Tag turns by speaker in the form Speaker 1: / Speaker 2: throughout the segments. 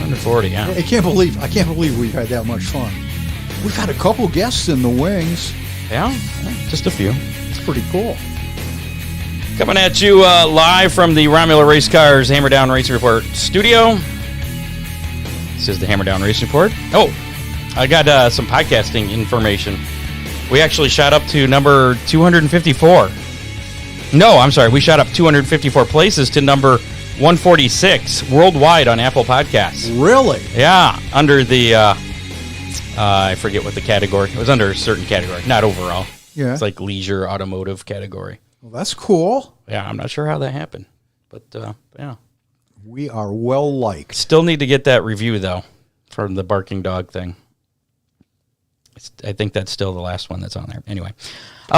Speaker 1: Under 40, yeah.
Speaker 2: I can't believe we've had that much fun. We've had a couple guests in the wings.
Speaker 1: Yeah, just a few.
Speaker 2: It's pretty cool.
Speaker 1: Coming at you live from the Romular Race Cars Hammer Down Racing Report studio. This is the Hammer Down Racing Report. Oh, I got some podcasting information. We actually shot up to number 254. No, I'm sorry. We shot up 254 places to number 146 worldwide on Apple Podcasts.
Speaker 2: Really?
Speaker 1: Yeah, under the, I forget what the category. It was under a certain category, not overall.
Speaker 2: Yeah.
Speaker 1: It's like leisure automotive category.
Speaker 2: Well, that's cool.
Speaker 1: Yeah, I'm not sure how that happened, but yeah.
Speaker 2: We are well liked.
Speaker 1: Still need to get that review, though, from the barking dog thing. I think that's still the last one that's on there. Anyway,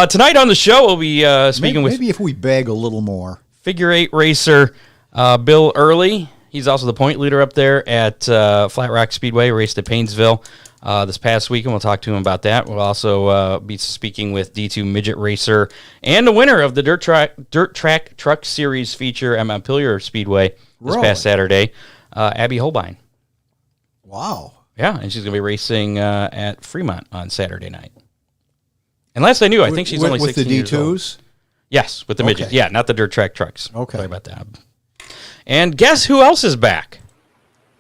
Speaker 1: tonight on the show, we'll be speaking with...
Speaker 2: Maybe if we beg a little more.
Speaker 1: Figure 8 racer Bill Earley. He's also the point leader up there at Flat Rock Speedway, raced at Paynesville this past weekend. We'll talk to him about that. We'll also be speaking with D2 Midget racer and the winner of the Dirt Track Truck Series feature at Montpelier Speedway this past Saturday, Abby Hohlbein.
Speaker 2: Wow.
Speaker 1: Yeah, and she's going to be racing at Fremont on Saturday night. And last I knew, I think she's only 16 years old.
Speaker 2: With the D2s?
Speaker 1: Yes, with the Midget. Yeah, not the Dirt Track Trucks.
Speaker 2: Okay.
Speaker 1: Sorry about that. And guess who else is back?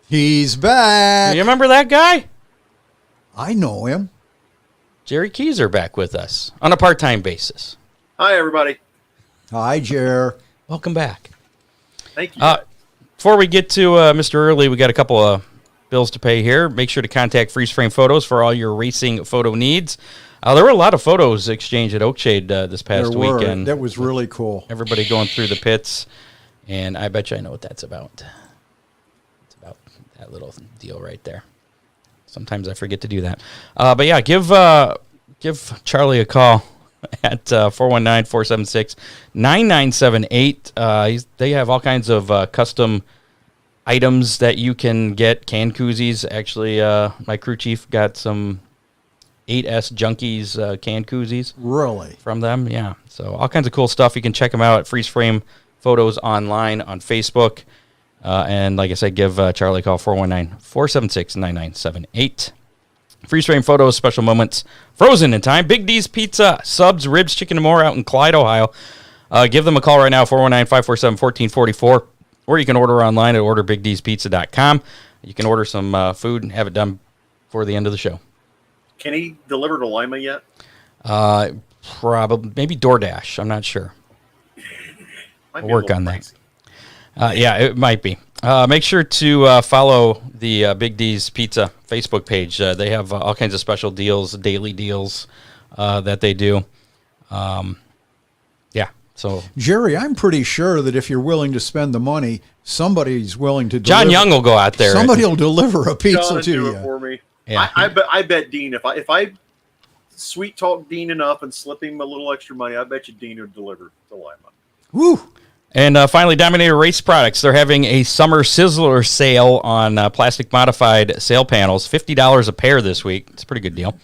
Speaker 2: He's back.
Speaker 1: You remember that guy?
Speaker 2: I know him.
Speaker 1: Jerry Keyser back with us on a part-time basis.
Speaker 3: Hi, everybody.
Speaker 2: Hi, Jer.
Speaker 1: Welcome back.
Speaker 3: Thank you.
Speaker 1: Before we get to Mr. Earley, we got a couple of bills to pay here. Make sure to contact Freeze Frame Photos for all your racing photo needs. There were a lot of photos exchanged at Oakshade this past weekend.
Speaker 2: That was really cool.
Speaker 1: Everybody going through the pits, and I bet you I know what that's about. It's about that little deal right there. Sometimes I forget to do that. But yeah, give Charlie a call at 419-476-9978. They have all kinds of custom items that you can get. Can koozies. Actually, my crew chief got some 8S Junkies can koozies.
Speaker 2: Really?
Speaker 1: From them, yeah. So all kinds of cool stuff. You can check them out at Freeze Frame Photos online on Facebook. And like I said, give Charlie a call, 419-476-9978. Freeze Frame Photos, special moments, frozen in time. Big D's Pizza, subs, ribs, chicken, and more out in Clyde, Ohio. Give them a call right now, 419-547-1444. Or you can order online at orderbigdspizza.com. You can order some food and have it done before the end of the show.
Speaker 3: Can he deliver to Lima yet?
Speaker 1: Probably, maybe DoorDash. I'm not sure.
Speaker 3: Might
Speaker 1: We'll work on that. Yeah, it might be. Make sure to follow the Big D's Pizza Facebook page. They have all kinds of special deals, daily deals that they do. Yeah. So
Speaker 2: Jerry, I'm pretty sure that if you're willing to spend the money, somebody's willing to deliver.
Speaker 1: John Young will go out there.
Speaker 2: Somebody will deliver a pizza
Speaker 3: John,
Speaker 2: to
Speaker 3: do
Speaker 2: you.
Speaker 3: it for me.
Speaker 1: Yeah.
Speaker 3: I bet Dean, if I sweet talk Dean enough and slip him a little extra money, I bet you Dean would deliver to Lima.
Speaker 2: Woo!
Speaker 1: And finally, Dominator Race Products. They're having a summer sizzler sale on plastic modified sail panels, $50 a pair this week. It's a pretty good deal.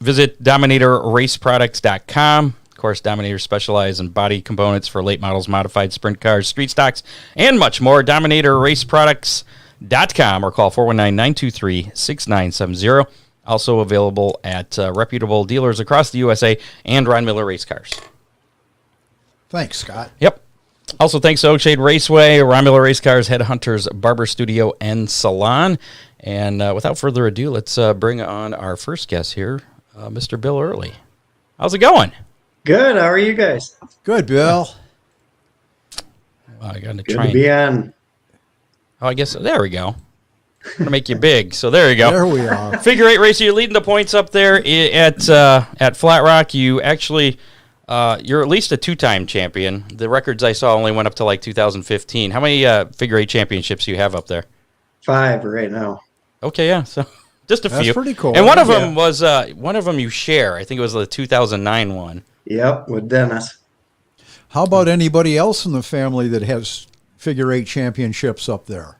Speaker 1: Visit DominatorRaceProducts.com. Of course, Dominator specializes in body components for late models, modified sprint cars, street stocks, and much more. DominatorRaceProducts.com or call 419-923-6970. Also available at reputable dealers across the USA and Ron Miller Race Cars.
Speaker 2: Thanks, Scott.
Speaker 1: Yep. Also, thanks to Oakshade Raceway, Ron Miller Race Cars, Headhunters Barber Studio and Salon. And without further ado, let's bring on our first guest here, Mr. Bill Earley. How's it going?
Speaker 4: Good. How are you guys?
Speaker 2: Good, Bill.
Speaker 1: I got to
Speaker 4: Good
Speaker 1: try.
Speaker 4: to be on.
Speaker 1: Oh, I guess there we go. I'm gonna make you big. So there you go.
Speaker 2: There we are.
Speaker 1: Figure 8 racer. You're leading the points up there at Flat Rock. You actually you're at least a 2-time champion. The records I saw only went up to like 2015. How many figure 8 championships do you have up there?
Speaker 4: 5 right now.
Speaker 1: Okay, yeah. So just a few.
Speaker 2: That's pretty cool.
Speaker 1: And one of them was one of them you share. I think it was the 2009 one.
Speaker 4: Yep, with Dennis.
Speaker 2: How about anybody else in the family that has figure 8 championships up there?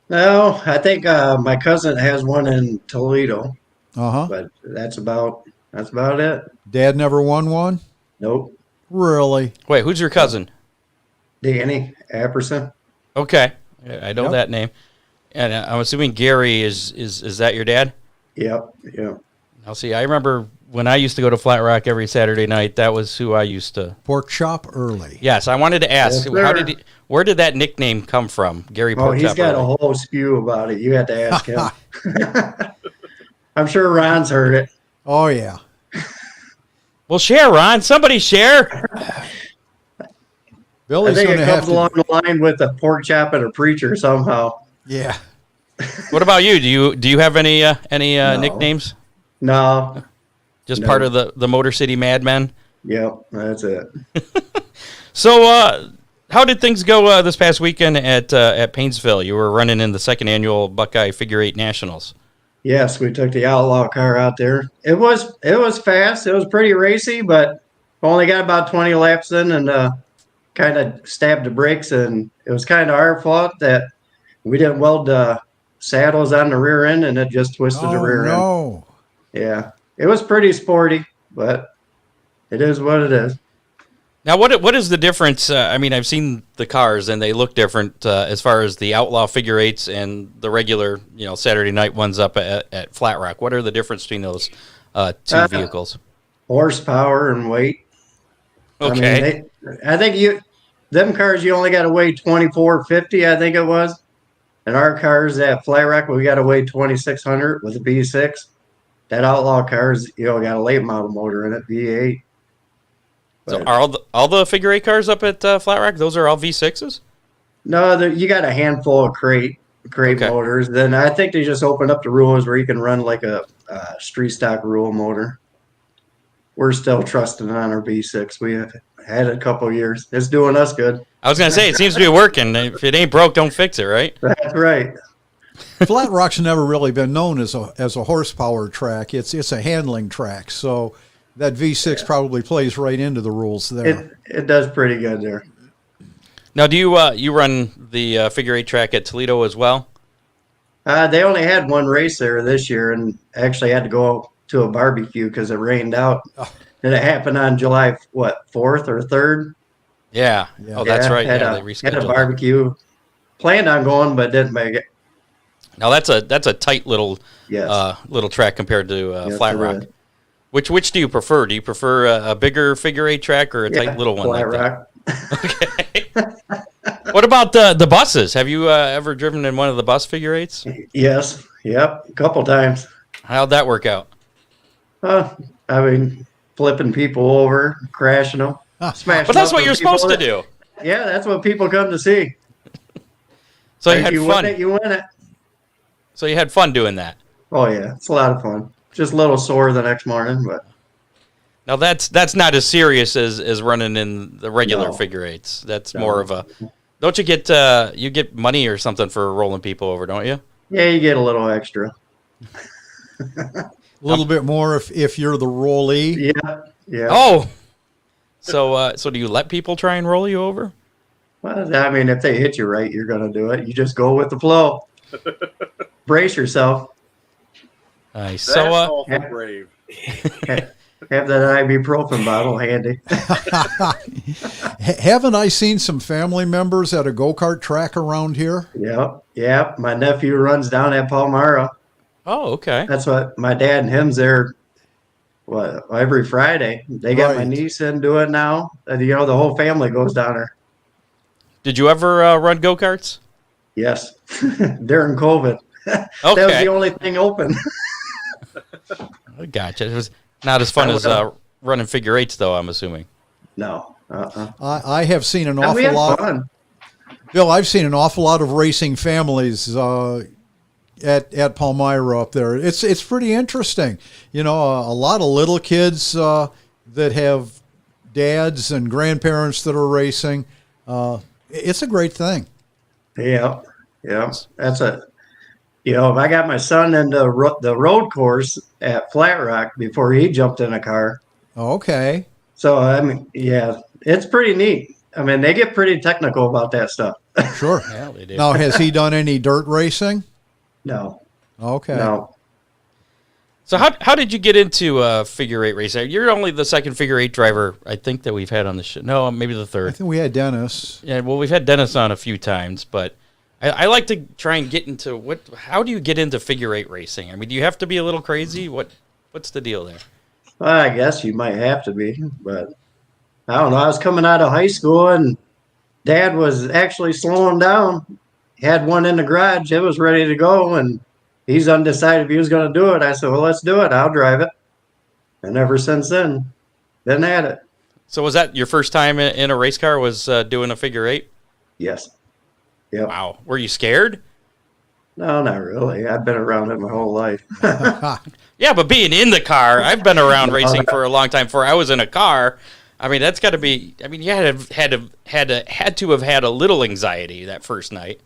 Speaker 4: No, I think my cousin has one in Toledo,
Speaker 2: Uh-huh.
Speaker 4: but that's about it.
Speaker 2: Dad never won one?
Speaker 4: Nope.
Speaker 2: Really?
Speaker 1: Wait, who's your cousin?
Speaker 4: Danny Apperson.
Speaker 1: Okay. I know that name. And I'm assuming Gary is that your dad?
Speaker 4: Yep.
Speaker 1: Now, see, I remember when I used to go to Flat Rock every Saturday night, that was who I used to.
Speaker 2: Pork Chop Early.
Speaker 1: Yes, I wanted to ask,
Speaker 4: Yes,
Speaker 1: where did that nickname come from? Gary
Speaker 4: Oh,
Speaker 1: Pork
Speaker 4: he's
Speaker 1: Chop
Speaker 4: got a
Speaker 1: Early.
Speaker 4: whole spew about it. You had to ask him. I'm sure Ron's heard it.
Speaker 2: Oh, yeah.
Speaker 1: Well, share, Ron. Somebody share.
Speaker 4: I
Speaker 2: Billy's
Speaker 4: think
Speaker 2: going
Speaker 4: it
Speaker 2: to have
Speaker 4: comes along the line with a pork chop and a preacher somehow.
Speaker 2: Yeah.
Speaker 1: What about you? Do you have any
Speaker 4: No.
Speaker 1: nicknames?
Speaker 4: No.
Speaker 1: Just
Speaker 4: No.
Speaker 1: part of the Motor City Madmen?
Speaker 4: Yep, that's it.
Speaker 1: So, how did things go this past weekend at Painesville? You were running in the second annual Buckeye Figure 8 Nationals.
Speaker 4: Yes, we took the outlaw car out there. It was fast. It was pretty racy, but only got about 20 laps in and kind of stabbed the brakes. And it was kind of our fault that we didn't weld the saddles on the rear end, and it just twisted the rear end.
Speaker 2: no.
Speaker 4: Yeah, it was pretty sporty, but it is what it is.
Speaker 1: Now, what is the difference? I mean, I've seen the cars, and they look different as far as the Outlaw Figure 8s and the regular, Saturday night ones up at Flat Rock. What are the difference between those two vehicles?
Speaker 4: Horsepower and weight.
Speaker 1: Okay.
Speaker 4: I think them cars, you only got to weigh 2450, I think it was. And our cars at Flat Rock, we got to weigh 2600 with a V6. That Outlaw cars, got a late model motor in it, V8.
Speaker 1: So are all the Figure 8 cars up at Flat Rock, those are all V6s?
Speaker 4: No, you got a handful of crate
Speaker 1: Okay.
Speaker 4: motors. Then I think they just opened up the rules where you can run like a street stock rule motor. We're still trusting on our V6. We have had it a couple of years. It's doing us good.
Speaker 1: I was going to say, it seems to be working. If it ain't broke, don't fix it, right?
Speaker 4: That's right.
Speaker 2: Flat Rock's never really been known as a horsepower track. It's a handling track. So that V6 probably plays right into the rules there.
Speaker 4: It does pretty good there.
Speaker 1: Now, do you run the Figure 8 track at Toledo as well?
Speaker 4: They only had one race there this year, and actually had to go to a barbecue because it rained out. And it happened on July 4th or 3rd.
Speaker 1: Yeah.
Speaker 2: Yeah.
Speaker 1: Oh, that's right.
Speaker 4: Had
Speaker 1: Yeah, they
Speaker 4: a
Speaker 1: rescheduled that.
Speaker 4: barbecue. Planned on going, but didn't make it.
Speaker 1: Now, that's a tight little
Speaker 4: Yes.
Speaker 1: little track compared to
Speaker 4: Yes,
Speaker 1: Flat
Speaker 4: it
Speaker 1: Rock.
Speaker 4: is.
Speaker 1: Which do you prefer? Do you prefer a bigger Figure 8 track or a tight little one
Speaker 4: Flat
Speaker 1: like
Speaker 4: Rock.
Speaker 1: that? Okay. What about the buses? Have you ever driven in one of the bus Figure 8s?
Speaker 4: Yes. Yep. A couple times.
Speaker 1: How'd that work out?
Speaker 4: I mean, flipping people over, crashing them, smashing.
Speaker 1: But that's
Speaker 4: up
Speaker 1: what
Speaker 4: with
Speaker 1: you're
Speaker 4: people
Speaker 1: supposed to
Speaker 4: that-
Speaker 1: do.
Speaker 4: Yeah, that's what people come to see.
Speaker 1: So you
Speaker 4: If
Speaker 1: had
Speaker 4: you
Speaker 1: fun.
Speaker 4: win it, you win it.
Speaker 1: So you had fun doing that.
Speaker 4: Oh yeah, it's a lot of fun. Just a little sore the next morning, but
Speaker 1: Now that's not as serious as running in the regular
Speaker 4: No.
Speaker 1: Figure 8s. That's
Speaker 4: No.
Speaker 1: more of a. Don't you get money or something for rolling people over? Don't you?
Speaker 4: yeah, you get a little extra.
Speaker 2: A little bit more if you're the rollee.
Speaker 4: Yeah, yeah.
Speaker 1: Oh. So do you let people try and roll you over?
Speaker 4: Well, I mean, if they hit you right, you're gonna do it. You just go with the flow. Brace yourself.
Speaker 1: Nice.
Speaker 3: That's
Speaker 1: So
Speaker 3: awful
Speaker 4: yeah.
Speaker 3: brave.
Speaker 4: Have that ibuprofen bottle handy.
Speaker 2: Haven't I seen some family members at a go-kart track around here?
Speaker 4: Yep. My nephew runs down at Palmyra.
Speaker 1: oh, okay.
Speaker 4: That's what my dad and him's there. What, every Friday? They got my
Speaker 2: Right.
Speaker 4: niece into it now. The whole family goes down there.
Speaker 1: Did you ever run go-karts?
Speaker 4: Yes, during COVID. That was
Speaker 1: Okay.
Speaker 4: the only thing open.
Speaker 1: I gotcha. It was not as fun as running Figure 8s, though, I'm assuming.
Speaker 4: No.
Speaker 2: I have seen an
Speaker 4: And we
Speaker 2: awful
Speaker 4: had
Speaker 2: lot.
Speaker 4: fun.
Speaker 2: Bill, I've seen an awful lot of racing families at Palmyra up there. It's pretty interesting. A lot of little kids that have dads and grandparents that are racing. It's a great thing.
Speaker 4: Yeah. That's I got my son into the road course at Flat Rock before he jumped in a car.
Speaker 2: Okay.
Speaker 4: So, I mean, yeah, it's pretty neat. I mean, they get pretty technical about that stuff.
Speaker 2: Sure.
Speaker 1: Yeah, they did.
Speaker 2: Now, has he done any dirt racing?
Speaker 4: No.
Speaker 2: Okay.
Speaker 4: No.
Speaker 1: So how did you get into Figure 8 racing? You're only the second Figure 8 driver, I think, that we've had on the show. No, maybe the
Speaker 2: I
Speaker 1: third.
Speaker 2: think we had Dennis.
Speaker 1: Yeah, well, we've had Dennis on a few times, but I like to try and get into how do you get into figure eight racing? I mean, do you have to be a little crazy? What's the deal there?
Speaker 4: Well, I guess you might have to be, but I don't know. I was coming out of high school and Dad was actually slowing down. He had one in the garage. It was ready to go, and he's undecided if he was going to do it. I said, well, let's do it. I'll drive it. And ever since then, been at it.
Speaker 1: So was that your first time in a race car, was doing a figure eight?
Speaker 4: Yes. Yep.
Speaker 1: Wow. Were you scared?
Speaker 4: No, not really. I've been around it my whole life.
Speaker 1: Yeah, but being in the car, I've been around racing for a long time. Before I was in a car, I mean, that's got to be. I mean, you had to have had a little anxiety that first night.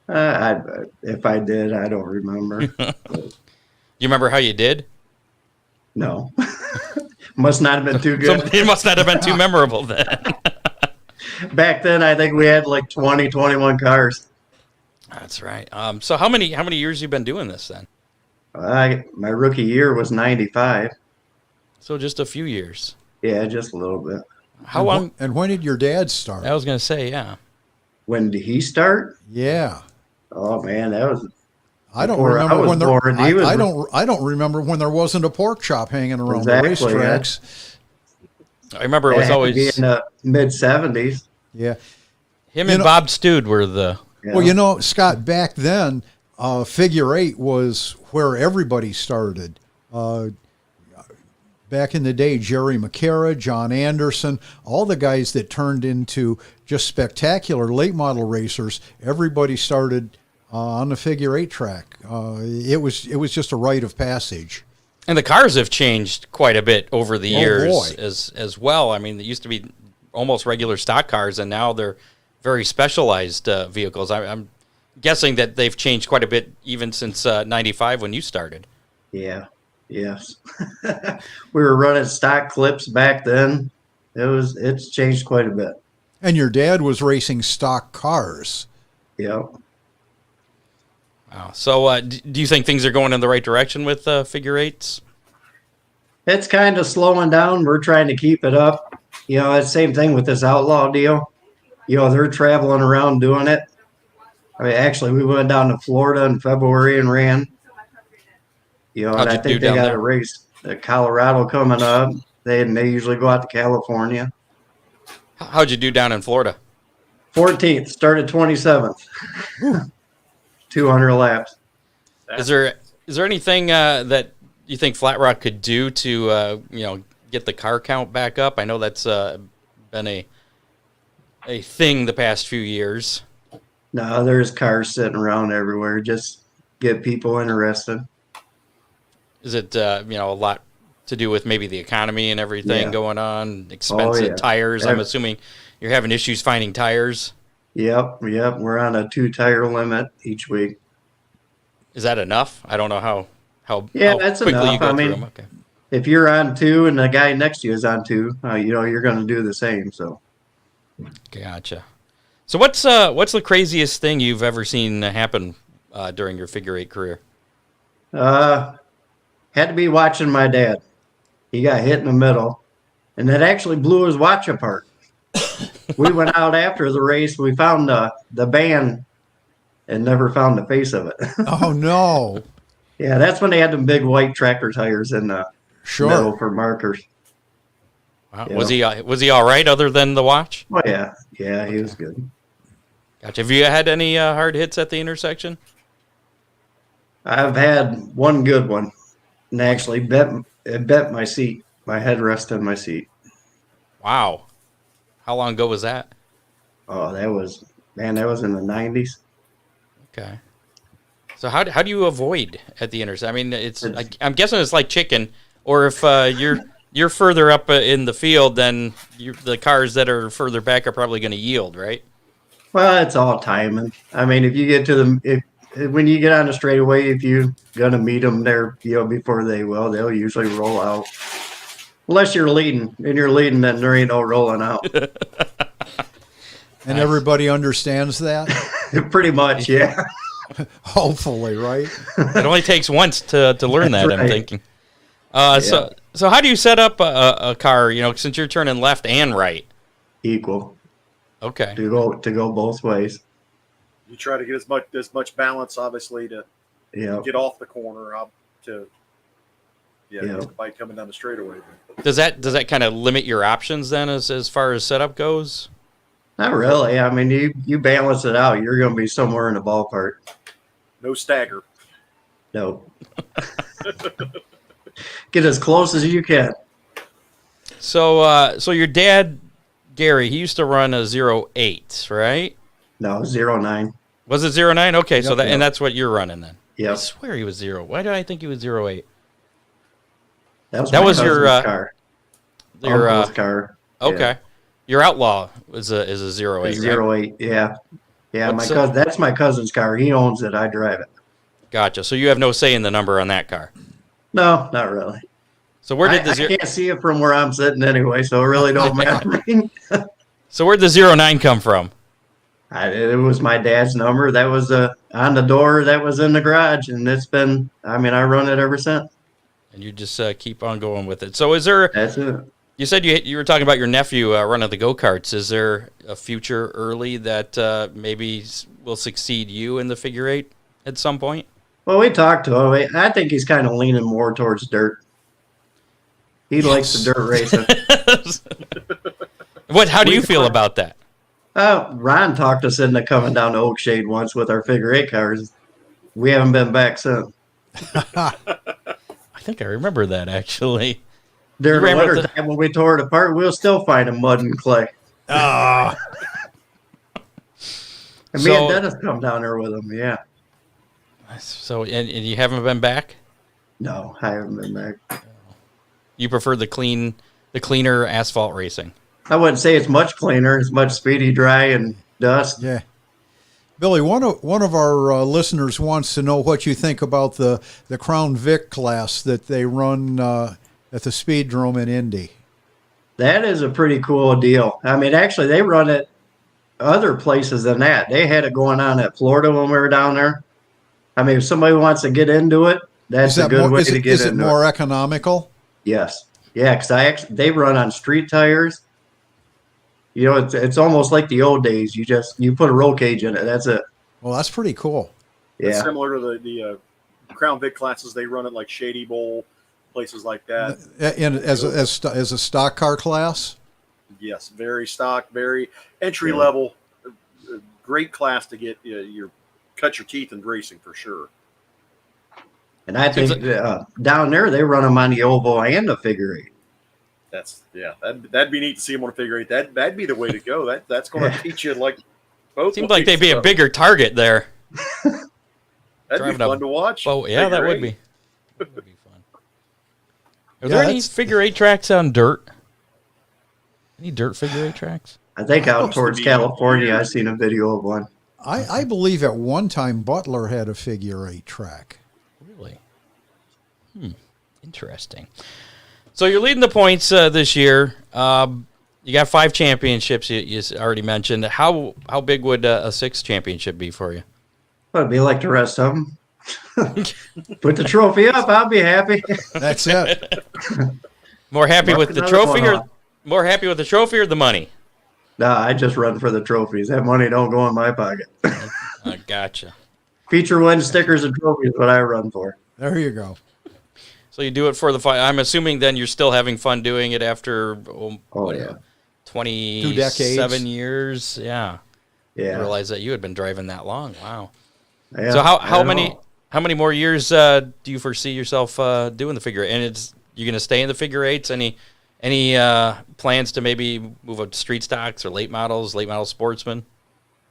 Speaker 4: If I did, I don't remember.
Speaker 1: You remember how you did?
Speaker 4: No. Must not have been too good.
Speaker 1: It must not have been too memorable then.
Speaker 4: Back then, I think we had like 20, 21 cars.
Speaker 1: That's right. So how many years you been doing this then?
Speaker 4: My rookie year was 95.
Speaker 1: So just a few years.
Speaker 4: Yeah, just a little bit.
Speaker 1: How long?
Speaker 2: And when did your dad start?
Speaker 1: I was going to say, yeah.
Speaker 4: When did he start?
Speaker 2: Yeah.
Speaker 4: Oh man, that was.
Speaker 2: I don't
Speaker 4: before
Speaker 2: remember
Speaker 4: I was
Speaker 2: when there.
Speaker 4: born. He was-
Speaker 2: I don't remember when there wasn't a pork chop hanging around
Speaker 4: Exactly,
Speaker 2: the racetracks.
Speaker 1: I remember it
Speaker 4: It
Speaker 1: was
Speaker 4: had to
Speaker 1: always
Speaker 4: be in the mid 70s.
Speaker 2: Yeah.
Speaker 1: him
Speaker 2: You
Speaker 1: and
Speaker 2: know-
Speaker 1: Bob Stude were the.
Speaker 2: Well, you know, Scott, back then, figure eight was where everybody started. Back in the day, Jerry McCara, John Anderson, all the guys that turned into just spectacular late model racers, everybody started on the figure eight track. It was just a rite of passage.
Speaker 1: And the cars have changed quite a bit over the
Speaker 2: Oh,
Speaker 1: years
Speaker 2: boy.
Speaker 1: as well. I mean, they used to be almost regular stock cars, and now they're very specialized vehicles. I'm guessing that they've changed quite a bit even since '95 when you started.
Speaker 4: Yeah. Yes. We were running stock clips back then. It's changed quite a bit.
Speaker 2: And your dad was racing stock cars.
Speaker 4: Yeah.
Speaker 1: Wow. So do you think things are going in the right direction with figure eights?
Speaker 4: It's kind of slowing down. We're trying to keep it up. You know, it's the same thing with this outlaw deal. You know, they're traveling around doing it. I mean, actually, we went down to Florida in February and ran. You know,
Speaker 1: How'd
Speaker 4: and I
Speaker 1: you do
Speaker 4: think they
Speaker 1: down
Speaker 4: got
Speaker 1: there?
Speaker 4: a race at Colorado coming up. They usually go out to California.
Speaker 1: How'd you do down in Florida?
Speaker 4: 14th, started 27th. 200 laps.
Speaker 1: Is there anything that you think Flat Rock could do to get the car count back up? I know that's been a thing the past few years.
Speaker 4: No, there's cars sitting around everywhere. Just get people interested.
Speaker 1: Is it a lot to do with maybe the economy and everything
Speaker 4: Yeah.
Speaker 1: going on, expensive
Speaker 4: yeah.
Speaker 1: tires? I'm assuming you're having issues finding tires.
Speaker 4: Yep. We're on a 2-tire limit each week.
Speaker 1: Is that enough? I don't know how
Speaker 4: Yeah,
Speaker 1: how
Speaker 4: that's
Speaker 1: quickly you
Speaker 4: enough.
Speaker 1: go
Speaker 4: I
Speaker 1: through
Speaker 4: mean,
Speaker 1: them. Okay.
Speaker 4: If you're on 2 and the guy next to you is on 2, you're going to do the same. So
Speaker 1: Gotcha. So what's the craziest thing you've ever seen happen during your figure eight career?
Speaker 4: had to be watching my dad. He got hit in the middle, and that actually blew his watch apart. We went out after the race. We found the band and never found the face of it.
Speaker 2: Oh, no.
Speaker 4: Yeah, that's when they had them big white tractor tires in the
Speaker 2: Sure.
Speaker 4: middle for markers.
Speaker 1: Wow.
Speaker 4: Yeah.
Speaker 1: Was he all right other than the watch?
Speaker 4: Oh, yeah. Yeah, he was good.
Speaker 1: Gotcha. Have you had any hard hits at the intersection?
Speaker 4: I've had one good one, and actually it bent my seat, my headrest on my seat.
Speaker 1: Wow. How long ago was that?
Speaker 4: Oh, that was in the 90s.
Speaker 1: Okay. So how do you avoid at the intersection? I mean, I'm guessing it's like chicken, or if you're further up in the field, then the cars that are further back are probably going to yield, right?
Speaker 4: Well, it's all timing. I mean, if you get to when you get on the straightaway, if you're gonna meet them there, before they'll usually roll out. Unless you're leading, then there ain't no rolling out.
Speaker 2: And everybody understands that?
Speaker 4: Pretty much, yeah.
Speaker 2: Hopefully, right?
Speaker 1: It only takes once to learn that.
Speaker 4: That's
Speaker 1: I'm
Speaker 4: right.
Speaker 1: thinking. So how do you set up a car? Since you're turning left and right.
Speaker 4: Equal
Speaker 1: Okay.
Speaker 4: to go both ways.
Speaker 3: You try to get as much balance, obviously, to get off the corner to get the bike coming down the straightaway.
Speaker 1: Does that kind of limit your options then as far as setup goes?
Speaker 4: Not really. I mean, you balance it out, you're going to be somewhere in the ballpark.
Speaker 3: No stagger.
Speaker 4: No. Get as close as you can.
Speaker 1: So your dad, Gary, he used to run a 08, right?
Speaker 4: No, 09.
Speaker 1: Was it 09? Okay,
Speaker 2: Yep,
Speaker 1: and that's what you're running then.
Speaker 4: Yep.
Speaker 1: I swear he was 0. Why did I think he was 08?
Speaker 4: That was
Speaker 1: That
Speaker 4: my
Speaker 1: was your,
Speaker 4: cousin's car.
Speaker 1: Your
Speaker 4: Uncle's car.
Speaker 1: okay.
Speaker 4: Yeah.
Speaker 1: Your Outlaw is a 08, right?
Speaker 4: 08, yeah. Yeah,
Speaker 1: What's,
Speaker 4: my cousin. That's my cousin's car. He owns it. I drive it.
Speaker 1: Gotcha. So you have no say in the number on that car.
Speaker 4: No, not really.
Speaker 1: So where did
Speaker 4: I can't see it from where I'm sitting anyway, so it really don't matter.
Speaker 1: So where'd the 09 come from?
Speaker 4: It was my dad's number. That was on the door. That was in the garage, and it's been. I mean, I run it ever since.
Speaker 1: And you just keep on going with it. So is there?
Speaker 4: That's it.
Speaker 1: You said you were talking about your nephew running the go-karts. Is there a future Early that maybe will succeed you in the figure eight at some point?
Speaker 4: Well, we talked to him. I think he's kind of leaning more towards dirt. He likes the dirt racing.
Speaker 1: How do you feel about that?
Speaker 4: Ron talked us into coming down to Oakshade once with our figure eight cars. We haven't been back since.
Speaker 1: I think I remember that actually.
Speaker 4: During the winter time when we tore it apart, we'll still find him mud and clay.
Speaker 2: Ah.
Speaker 4: And me and Dennis come down there with him, yeah.
Speaker 1: So, and you haven't been back?
Speaker 4: No, I haven't been back.
Speaker 1: You prefer the cleaner asphalt racing?
Speaker 4: I wouldn't say it's much cleaner. It's much speedy, dry, and dust.
Speaker 2: Yeah. Billy, one of our listeners wants to know what you think about the Crown Vic class that they run at the Speedrome in Indy.
Speaker 4: That is a pretty cool deal. I mean, actually, they run it other places than that. They had it going on at Florida when we were down there. I mean, if somebody wants to get into it, that's a good way to get into it.
Speaker 2: Is it more economical?
Speaker 4: Yes. Yeah, because they run on street tires. You know, it's almost like the old days. You put a roll cage in it. That's it.
Speaker 2: Well, that's pretty cool.
Speaker 4: Yeah.
Speaker 3: It's similar to the Crown Vic classes. They run it like Shady Bowl, places like that.
Speaker 2: And as a stock car class?
Speaker 3: Yes, very stock, very entry level. Great class to get cut your teeth in racing for sure.
Speaker 4: And I think down there they run them on the oval and the figure eight.
Speaker 3: That'd be neat to see them on a figure eight. That'd be the way to go. That's going to teach you like both.
Speaker 1: Seems like they'd be a bigger target there.
Speaker 3: That'd be fun to watch.
Speaker 1: Oh yeah, that would be. That would be fun. Are there any figure eight tracks on dirt? Any dirt figure eight tracks?
Speaker 4: I think out towards California, I seen a video of one.
Speaker 2: I believe at one time Butler had a figure eight track.
Speaker 1: Really? Interesting. So you're leading the points this year. You got 5 championships you already mentioned. How big would a 6th championship be for you?
Speaker 4: Well, it'd be like the rest of them. Put the trophy up, I'll be happy.
Speaker 2: That's it.
Speaker 1: More happy with the trophy or the money?
Speaker 4: No, I just run for the trophies. That money don't go in my pocket.
Speaker 1: I gotcha.
Speaker 4: Feature win stickers and trophies is what I run for.
Speaker 2: There you go.
Speaker 1: So you do it for the fun. I'm assuming then you're still having fun doing it after 27 years. Yeah.
Speaker 4: Yeah.
Speaker 1: I realized that you had been driving that long. Wow.
Speaker 4: Yeah,
Speaker 1: so how many more years do you foresee yourself doing the figure eight? And you going to stay in the figure eights? Any plans to maybe move up to street stocks or late model sportsman?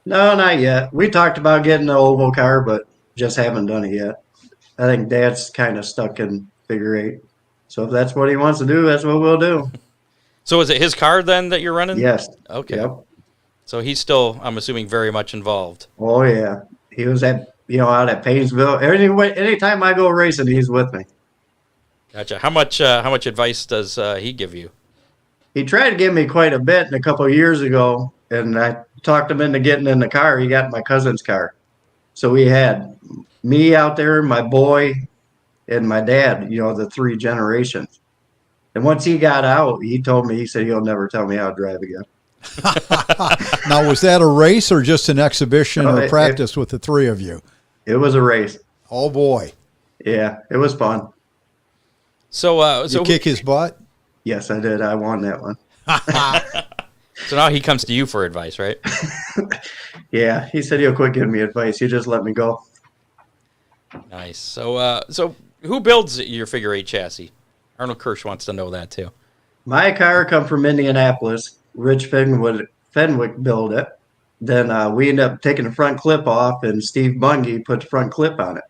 Speaker 4: No, not yet. We talked about getting an oval car, but just haven't done it yet. I think Dad's kind of stuck in figure eight. So if that's what he wants to do, that's what we'll do.
Speaker 1: So is it his car then that you're running?
Speaker 4: Yes.
Speaker 1: Okay.
Speaker 4: Yep.
Speaker 1: So he's still, I'm assuming, very much involved.
Speaker 4: Oh yeah, he was out at Paynesville. Anytime I go racing, he's with me.
Speaker 1: Gotcha. How much advice does he give you?
Speaker 4: He tried to give me quite a bit a couple of years ago, and I talked him into getting in the car. He got my cousin's car. So we had me out there, my boy, and my dad, the 3 generations. And once he got out, he told me, he said he'll never tell me how to drive again.
Speaker 2: Now, was that a race or just an exhibition
Speaker 4: No,
Speaker 2: or practice with the three of you?
Speaker 4: It was a race.
Speaker 2: Oh boy!
Speaker 4: Yeah, it was fun.
Speaker 1: So,
Speaker 2: You kick his butt.
Speaker 4: Yes, I did. I won that one.
Speaker 1: so now he comes to you for advice, right?
Speaker 4: Yeah, he said he'll quit giving me advice. He just let me go.
Speaker 1: Nice. So who builds your figure eight chassis? Arnold Kirsch wants to know that too.
Speaker 4: My car come from Indianapolis. Rich Fenwick built it. Then we ended up taking the front clip off, and Steve Bungie put the front clip on it.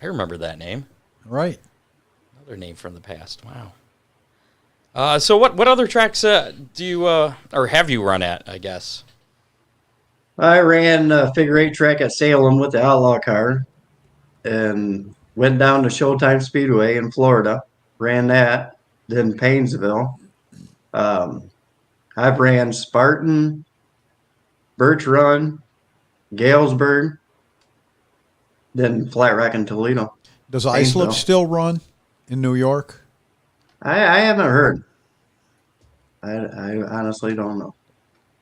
Speaker 1: I remember that name.
Speaker 2: Right.
Speaker 1: Another name from the past. Wow. So what other tracks do you or have you run at? I guess.
Speaker 4: I ran a figure eight track at Salem with the Outlaw car, and went down to Showtime Speedway in Florida. Ran that. Then Paynesville. I've ran Spartan, Birch Run, Galesburg, then Flat Rock in Toledo.
Speaker 2: Does Islip
Speaker 4: Paynesville.
Speaker 2: still run in New York?
Speaker 4: I haven't heard. I honestly don't know.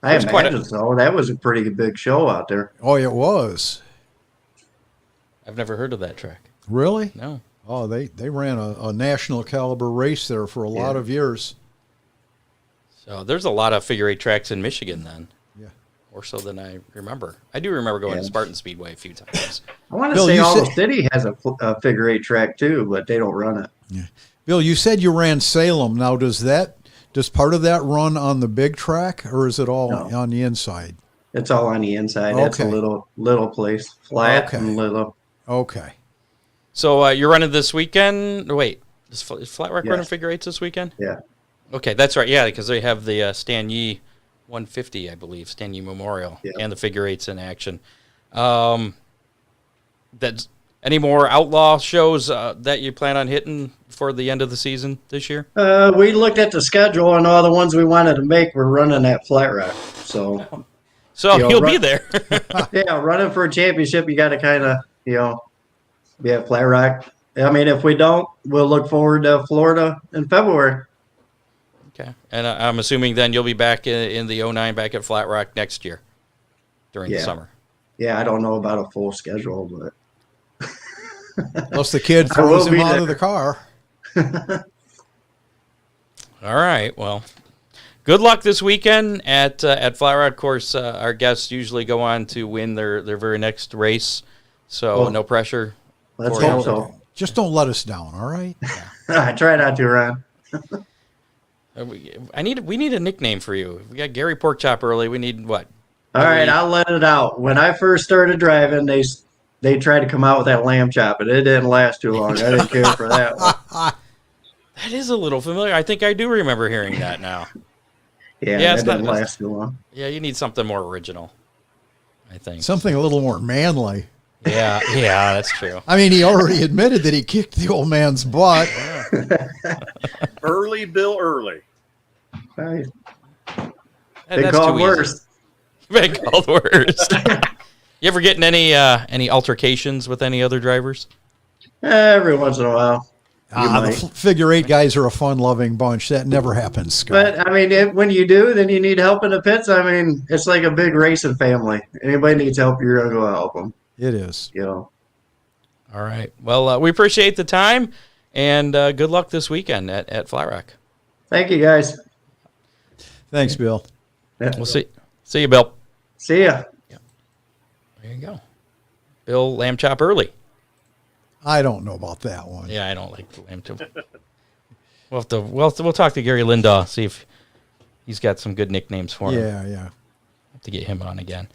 Speaker 4: I
Speaker 1: There's quite
Speaker 4: imagine so. That was a pretty big show out there.
Speaker 2: Oh, it was.
Speaker 1: I've never heard of that track.
Speaker 2: Really?
Speaker 1: No.
Speaker 2: Oh, they ran a national caliber race there for a lot of years.
Speaker 1: So there's a lot of figure eight tracks in Michigan then.
Speaker 2: Yeah.
Speaker 1: More so than I remember. I do remember going
Speaker 4: Yeah.
Speaker 1: to Spartan Speedway a few times.
Speaker 4: I want to
Speaker 2: Bill,
Speaker 4: say
Speaker 2: you
Speaker 4: Aldo
Speaker 2: said-
Speaker 4: City has a figure eight track too, but they don't run it.
Speaker 2: Bill, you said you ran Salem. Now, does part of that run on the big track, or is it all
Speaker 4: No.
Speaker 2: on the inside?
Speaker 4: It's all on the inside. It's a
Speaker 2: Okay.
Speaker 4: little place, flat
Speaker 2: Okay.
Speaker 4: and little.
Speaker 2: Okay.
Speaker 1: So you're running this weekend? Wait, is Flat Rock
Speaker 4: Yes.
Speaker 1: running figure eights this weekend?
Speaker 4: Yeah.
Speaker 1: Okay, that's right. Yeah, because they have the Stan Yee 150, I believe, Stan Yee Memorial,
Speaker 4: Yeah.
Speaker 1: and the figure eights in action. That's any more outlaw shows that you plan on hitting for the end of the season this year?
Speaker 4: We looked at the schedule, and all the ones we wanted to make were running at Flat Rock. So,
Speaker 1: So
Speaker 4: You know,
Speaker 1: you'll
Speaker 4: run-
Speaker 1: be there.
Speaker 4: yeah, running for a championship, you got to kind of, be at Flat Rock. I mean, if we don't, we'll look forward to Florida in February.
Speaker 1: Okay, and I'm assuming then you'll be back in the 09 back at Flat Rock next year during the
Speaker 4: Yeah.
Speaker 1: summer.
Speaker 4: Yeah, I don't know about a full schedule, but
Speaker 2: Unless the kid
Speaker 4: I will
Speaker 2: throws him
Speaker 4: be
Speaker 2: out
Speaker 4: there.
Speaker 2: of the car.
Speaker 1: All right. Well, good luck this weekend at Flat Rock. Of course, our guests usually go on to win their very next race, so
Speaker 4: Well,
Speaker 1: no pressure.
Speaker 4: let's
Speaker 1: For
Speaker 4: hope
Speaker 1: you.
Speaker 4: so.
Speaker 2: Just don't let us down, all right?
Speaker 4: I try not to, Ron.
Speaker 1: We need a nickname for you. We got Gary Porkchop early. We need what?
Speaker 4: All right, I'll let it out. When I first started driving, they tried to come out with that lamb chop, but it didn't last too long. I didn't care for that one.
Speaker 1: That is a little familiar. I think I do remember hearing that now.
Speaker 4: Yeah,
Speaker 1: Yeah,
Speaker 4: that
Speaker 1: it's not-
Speaker 4: didn't last too long.
Speaker 1: Yeah, you need something more original, I think.
Speaker 2: Something a little more manly.
Speaker 1: Yeah, that's true.
Speaker 2: I mean, he already admitted that he kicked the old man's butt.
Speaker 3: Early Bill Early.
Speaker 4: Right.
Speaker 1: That's
Speaker 4: They called
Speaker 1: too easy.
Speaker 4: worse.
Speaker 1: Been called worst. You ever getting any altercations with any other drivers?
Speaker 4: Every once in a while. You
Speaker 2: The
Speaker 4: might.
Speaker 2: figure eight guys are a fun-loving bunch. That never happens, Scott.
Speaker 4: But I mean, when you do, then you need help in the pits. I mean, it's like a big racing family. Anybody needs help, you're gonna go help them.
Speaker 2: It is.
Speaker 4: You know.
Speaker 1: All right. Well, we appreciate the time, and good luck this weekend at Flat Rock.
Speaker 4: Thank you, guys.
Speaker 2: Thanks, Bill.
Speaker 4: Yeah.
Speaker 1: We'll see you, Bill.
Speaker 4: See ya.
Speaker 1: There you go. Bill Lamb Chop Early.
Speaker 2: I don't know about that one.
Speaker 1: Yeah, I don't like the lamb chop. We'll talk to Gary Lindahl, see if he's got some good nicknames for him.
Speaker 2: Yeah.
Speaker 1: Have to get him on again.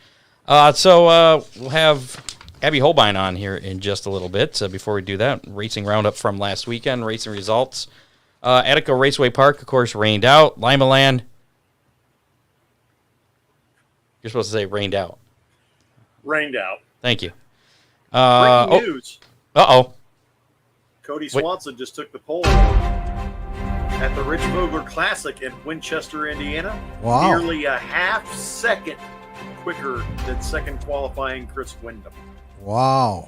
Speaker 1: So we'll have Abby Hohlbein on here in just a little bit. So before we do that, racing roundup from last weekend, racing results. Attica Raceway Park, of course, rained out. Lima Land. You're supposed to say rained out.
Speaker 3: Rained out.
Speaker 1: Thank you.
Speaker 3: Breaking news.
Speaker 1: Uh-oh.
Speaker 3: Cody
Speaker 1: Wait.
Speaker 3: Swanson just took the pole at the Rich Vogler Classic in Winchester, Indiana.
Speaker 2: Wow.
Speaker 3: Nearly a half second quicker than second qualifying Chris Wyndham.
Speaker 2: Wow.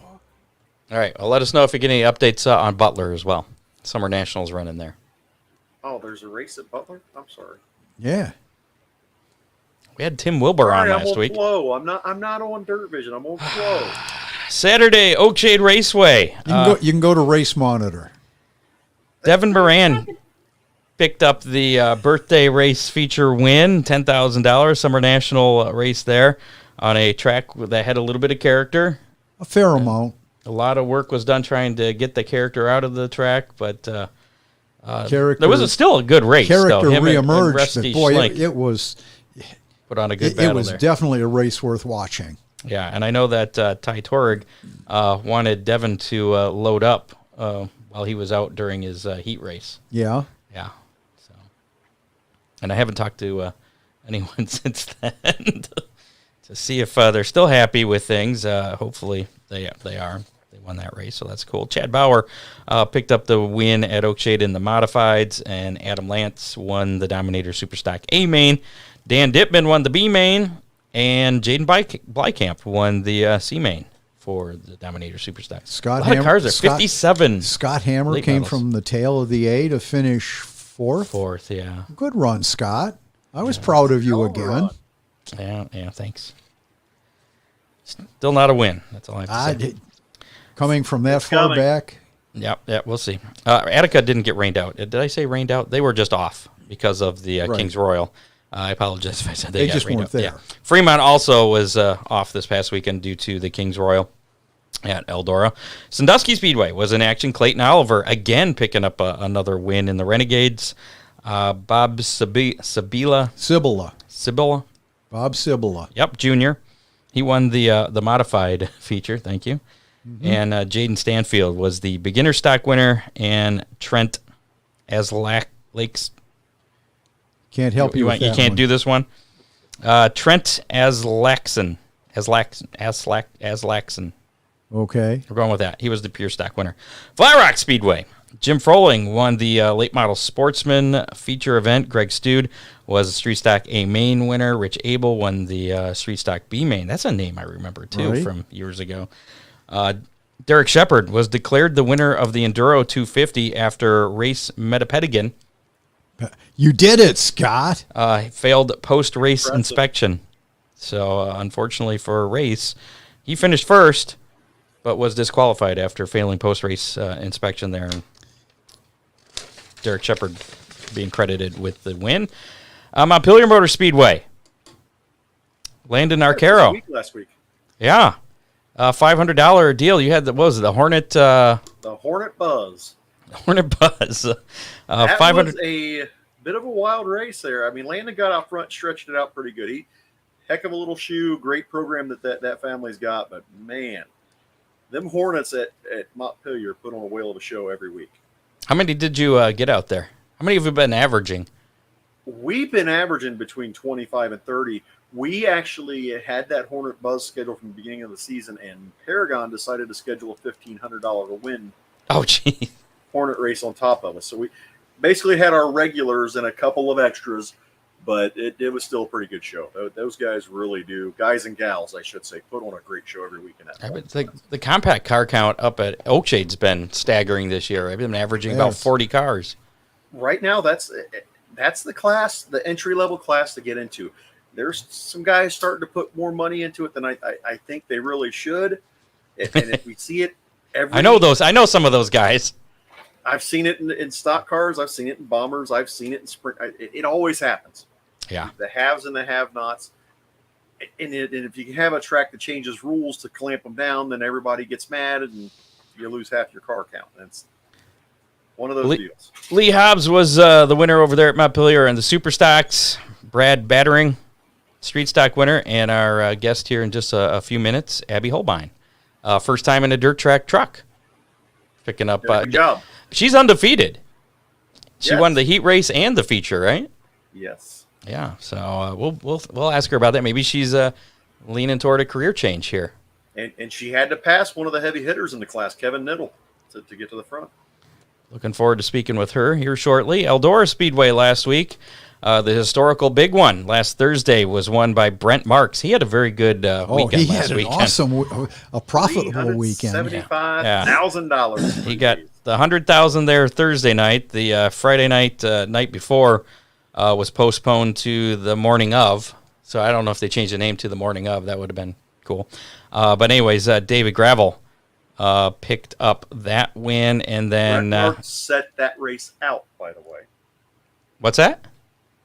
Speaker 1: All right. Well, let us know if you get any updates on Butler as well. Summer Nationals running there.
Speaker 3: Oh, there's a race at Butler? I'm sorry.
Speaker 2: Yeah.
Speaker 1: We had Tim Wilbur on last week.
Speaker 3: Flow. I'm not on Dirt Vision. I'm on Flow.
Speaker 1: Saturday, Oakshade Raceway.
Speaker 2: You can go to Race Monitor.
Speaker 1: Devin Moran picked up the birthday race feature win, $10,000 Summer National race there on a track that had a little bit of character.
Speaker 2: A fair amount.
Speaker 1: A lot of work was done trying to get the character out of the track, but there was still a good race.
Speaker 2: Character
Speaker 1: Him
Speaker 2: reemerged,
Speaker 1: and Rusty
Speaker 2: but boy,
Speaker 1: Schlenk
Speaker 2: it was
Speaker 1: put on a good battle.
Speaker 2: It was
Speaker 1: there.
Speaker 2: definitely a race worth watching.
Speaker 1: Yeah, and I know that Ty Torg wanted Devin to load up while he was out during his heat race.
Speaker 2: Yeah.
Speaker 1: Yeah. So, and I haven't talked to anyone since then to see if they're still happy with things. Hopefully they are. They won that race, so that's cool. Chad Bauer picked up the win at Oakshade in the modifieds, and Adam Lance won the Dominator Superstock A main. Dan Dittman won the B main, and Jaden Blykamp won the C main for the Dominator Superstock. A lot of cars there. 57.
Speaker 2: Scott Hammer came from the tail of the A to finish fourth.
Speaker 1: Fourth, yeah.
Speaker 2: Good run, Scott. I was proud of you again.
Speaker 1: Yeah, thanks. Still not a win. That's all I have to say.
Speaker 2: Coming from that far back.
Speaker 1: Yeah, we'll see. Attica didn't get rained out. Did I say rained out? They were just off because of the Kings Royal. I apologize if I said they got
Speaker 2: just
Speaker 1: rained
Speaker 2: weren't
Speaker 1: out.
Speaker 2: there.
Speaker 1: Yeah. Fremont also was off this past weekend due to the Kings Royal at Eldora. Sandusky Speedway was in action. Clayton Oliver again picking up another win in the Renegades. Bob Sibilla.
Speaker 2: Bob Sibilla.
Speaker 1: Yep, junior. He won the modified feature. Thank you. Mm-hmm. And Jaden Stanfield was the beginner stock winner, and Trent Lakes.
Speaker 2: Can't help you with that.
Speaker 1: You can't do this one. Trent Aslaxon.
Speaker 2: Okay.
Speaker 1: We're going with that. He was the pure stock winner. Flat Rock Speedway. Jim Froling won the late model sportsman feature event. Greg Stude was the street stock A main winner. Rich Abel won the street stock B main. That's a name I remember too from years ago. Derek Shepard was declared the winner of the Enduro 250 after race Metapedigan.
Speaker 2: You did it, Scott.
Speaker 1: Failed post-race inspection. So, unfortunately for a race, he finished first, but was disqualified after failing post-race inspection there. And Derek Shepard being credited with the win. Montpelier Motor Speedway. Landon Arcaro.
Speaker 3: Last week.
Speaker 1: Yeah. $500 deal. You had the Hornet?
Speaker 3: The Hornet Buzz.
Speaker 1: Hornet Buzz.
Speaker 3: That
Speaker 1: 500.
Speaker 3: was a bit of a wild race there. I mean, Landon got out front, stretched it out pretty good. Heck of a little shoe, great program that family's got. But man, them Hornets at Montpelier put on a whale of a show every week.
Speaker 1: How many did you get out there? How many have you been averaging?
Speaker 3: We've been averaging between 25 and 30. We actually had that Hornet Buzz scheduled from the beginning of the season, and Paragon decided to schedule a $1,500 to win.
Speaker 1: Oh, gee.
Speaker 3: Hornet race on top of us. So we basically had our regulars and a couple of extras, but it was still a pretty good show. Those guys really do, guys and gals, I should say, put on a great show every week.
Speaker 1: The compact car count up at Oakshade's been staggering this year. I've been averaging about 40 cars.
Speaker 3: Right now, that's the class, the entry-level class to get into. There's some guys starting to put more money into it than I think they really should. And if we see it
Speaker 1: I know some of those guys.
Speaker 3: I've seen it in stock cars. I've seen it in bombers. I've seen it in sprint. It always happens.
Speaker 1: Yeah.
Speaker 3: The haves and the have-nots. And if you have a track that changes rules to clamp them down, then everybody gets mad and you lose half your car count. That's one of those deals.
Speaker 1: Lee Hobbs was the winner over there at Montpelier in the Super Stocks. Brad Battering, street stock winner. And our guest here in just a few minutes, Abby Hohlbein. First time in a dirt track truck. Picking up.
Speaker 3: Good job.
Speaker 1: She's undefeated. She won the heat race and the feature, right?
Speaker 3: Yes.
Speaker 1: Yeah. So we'll ask her about that. Maybe she's leaning toward a career change here.
Speaker 3: And she had to pass one of the heavy hitters in the class, Kevin Niddle, to get to the front.
Speaker 1: Looking forward to speaking with her here shortly. Eldora Speedway last week. The historical big one last Thursday was won by Brent Marks. He had a very good weekend last weekend.
Speaker 2: Awesome, a profitable weekend.
Speaker 3: $75,000.
Speaker 1: He got the $100,000 there Thursday night. The Friday night before was postponed to the morning of. So I don't know if they changed the name to the morning of. That would have been cool. But anyways, David Gravel picked up that win, and then
Speaker 3: Brett Marks set that race out, by the way.
Speaker 1: what's that?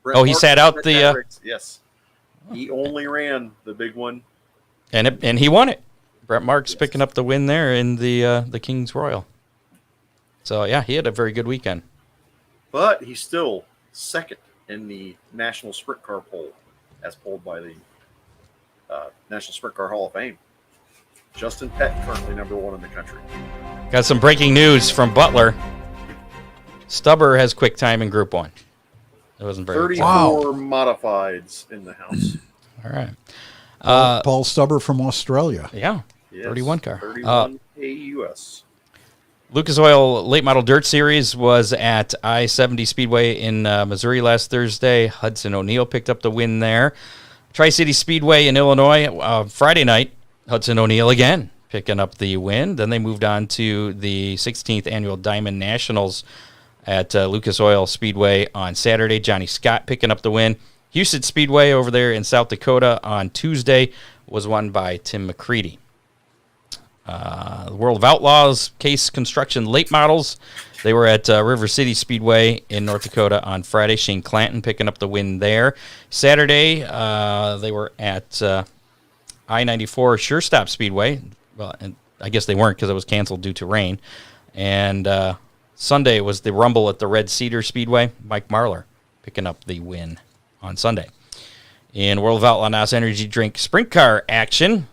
Speaker 3: Brett
Speaker 1: Oh, he
Speaker 3: Marks
Speaker 1: sat out
Speaker 3: set
Speaker 1: the
Speaker 3: that race. Yes. He only ran the big one.
Speaker 1: and he won it. Brett Marks picking up the win there in the King's Royal. So yeah, he had a very good weekend.
Speaker 3: But he's still second in the National Sprint Car poll, as polled by the National Sprint Car Hall of Fame. Justin Pett currently number 1 in the country.
Speaker 1: Got some breaking news from Butler. Stubber has quick time in Group 1. It wasn't very
Speaker 3: 34 modifieds in the house.
Speaker 1: All right.
Speaker 2: Paul Stubber from Australia.
Speaker 1: Yeah,
Speaker 3: Yes,
Speaker 1: 31 car.
Speaker 3: 31 AUS.
Speaker 1: Lucas Oil Late Model Dirt Series was at I-70 Speedway in Missouri last Thursday. Hudson O'Neal picked up the win there. Tri-City Speedway in Illinois Friday night. Hudson O'Neal again picking up the win. Then they moved on to the 16th Annual Diamond Nationals at Lucas Oil Speedway on Saturday. Johnny Scott picking up the win. Houston Speedway over there in South Dakota on Tuesday was won by Tim McCready. The World of Outlaws Case Construction Late Models. They were at River City Speedway in North Dakota on Friday. Shane Clanton picking up the win there. Saturday, they were at I-94 Sure Stop Speedway. Well, and I guess they weren't because it was canceled due to rain. And Sunday was the Rumble at the Red Cedar Speedway. Mike Marlar picking up the win on Sunday. In World of Outlaw NOS Energy Drink Sprint Car action,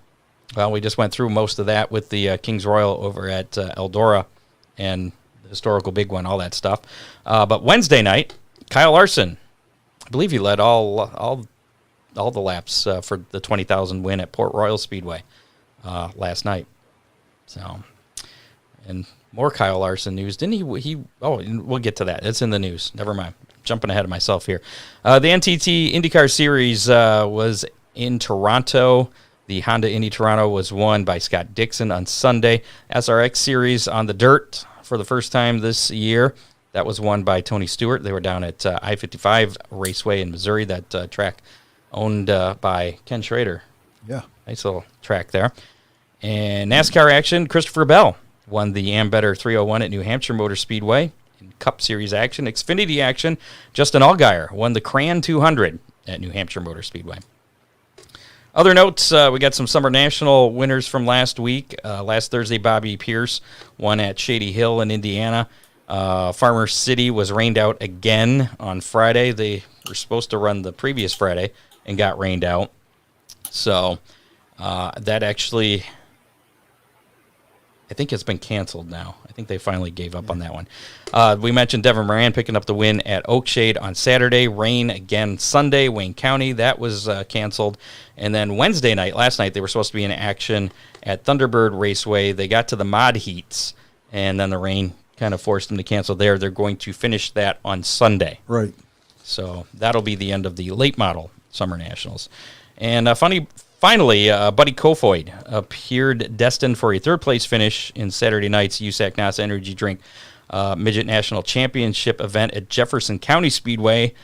Speaker 1: well, we just went through most of that with the King's Royal over at Eldora and the historical big one, all that stuff. But Wednesday night, Kyle Larson, I believe he led all the laps for the 20,000 win at Port Royal Speedway last night. So, and more Kyle Larson news. Didn't he? Oh, we'll get to that. It's in the news. Never mind. Jumping ahead of myself here. The NTT IndyCar Series was in Toronto. The Honda Indy Toronto was won by Scott Dixon on Sunday. SRX Series on the dirt for the first time this year. That was won by Tony Stewart. They were down at I-55 Raceway in Missouri, that track owned by Ken Schrader.
Speaker 2: Yeah.
Speaker 1: Nice little track there. And NASCAR action, Christopher Bell won the Ambetter 301 at New Hampshire Motor Speedway. In Cup Series action, Xfinity action, Justin Allgaier won the Cran 200 at New Hampshire Motor Speedway. Other notes, we got some Summer National winners from last week. Last Thursday, Bobby Pierce won at Shady Hill in Indiana. Farmer City was rained out again on Friday. They were supposed to run the previous Friday and got rained out. So that actually, I think it's been canceled now. I think they finally gave up on that one. We mentioned Devin Moran picking up the win at Oakshade on Saturday. Rain again Sunday, Wayne County. That was canceled. And then Wednesday night, last night, they were supposed to be in action at Thunderbird Raceway. They got to the mod heats, and then the rain kind of forced them to cancel there. They're going to finish that on Sunday.
Speaker 2: Right.
Speaker 1: So that'll be the end of the late model Summer Nationals. And finally, Buddy Kofoid appeared destined for a third-place finish in Saturday night's USAC NOS Energy Drink Midget National Championship event at Jefferson County Speedway,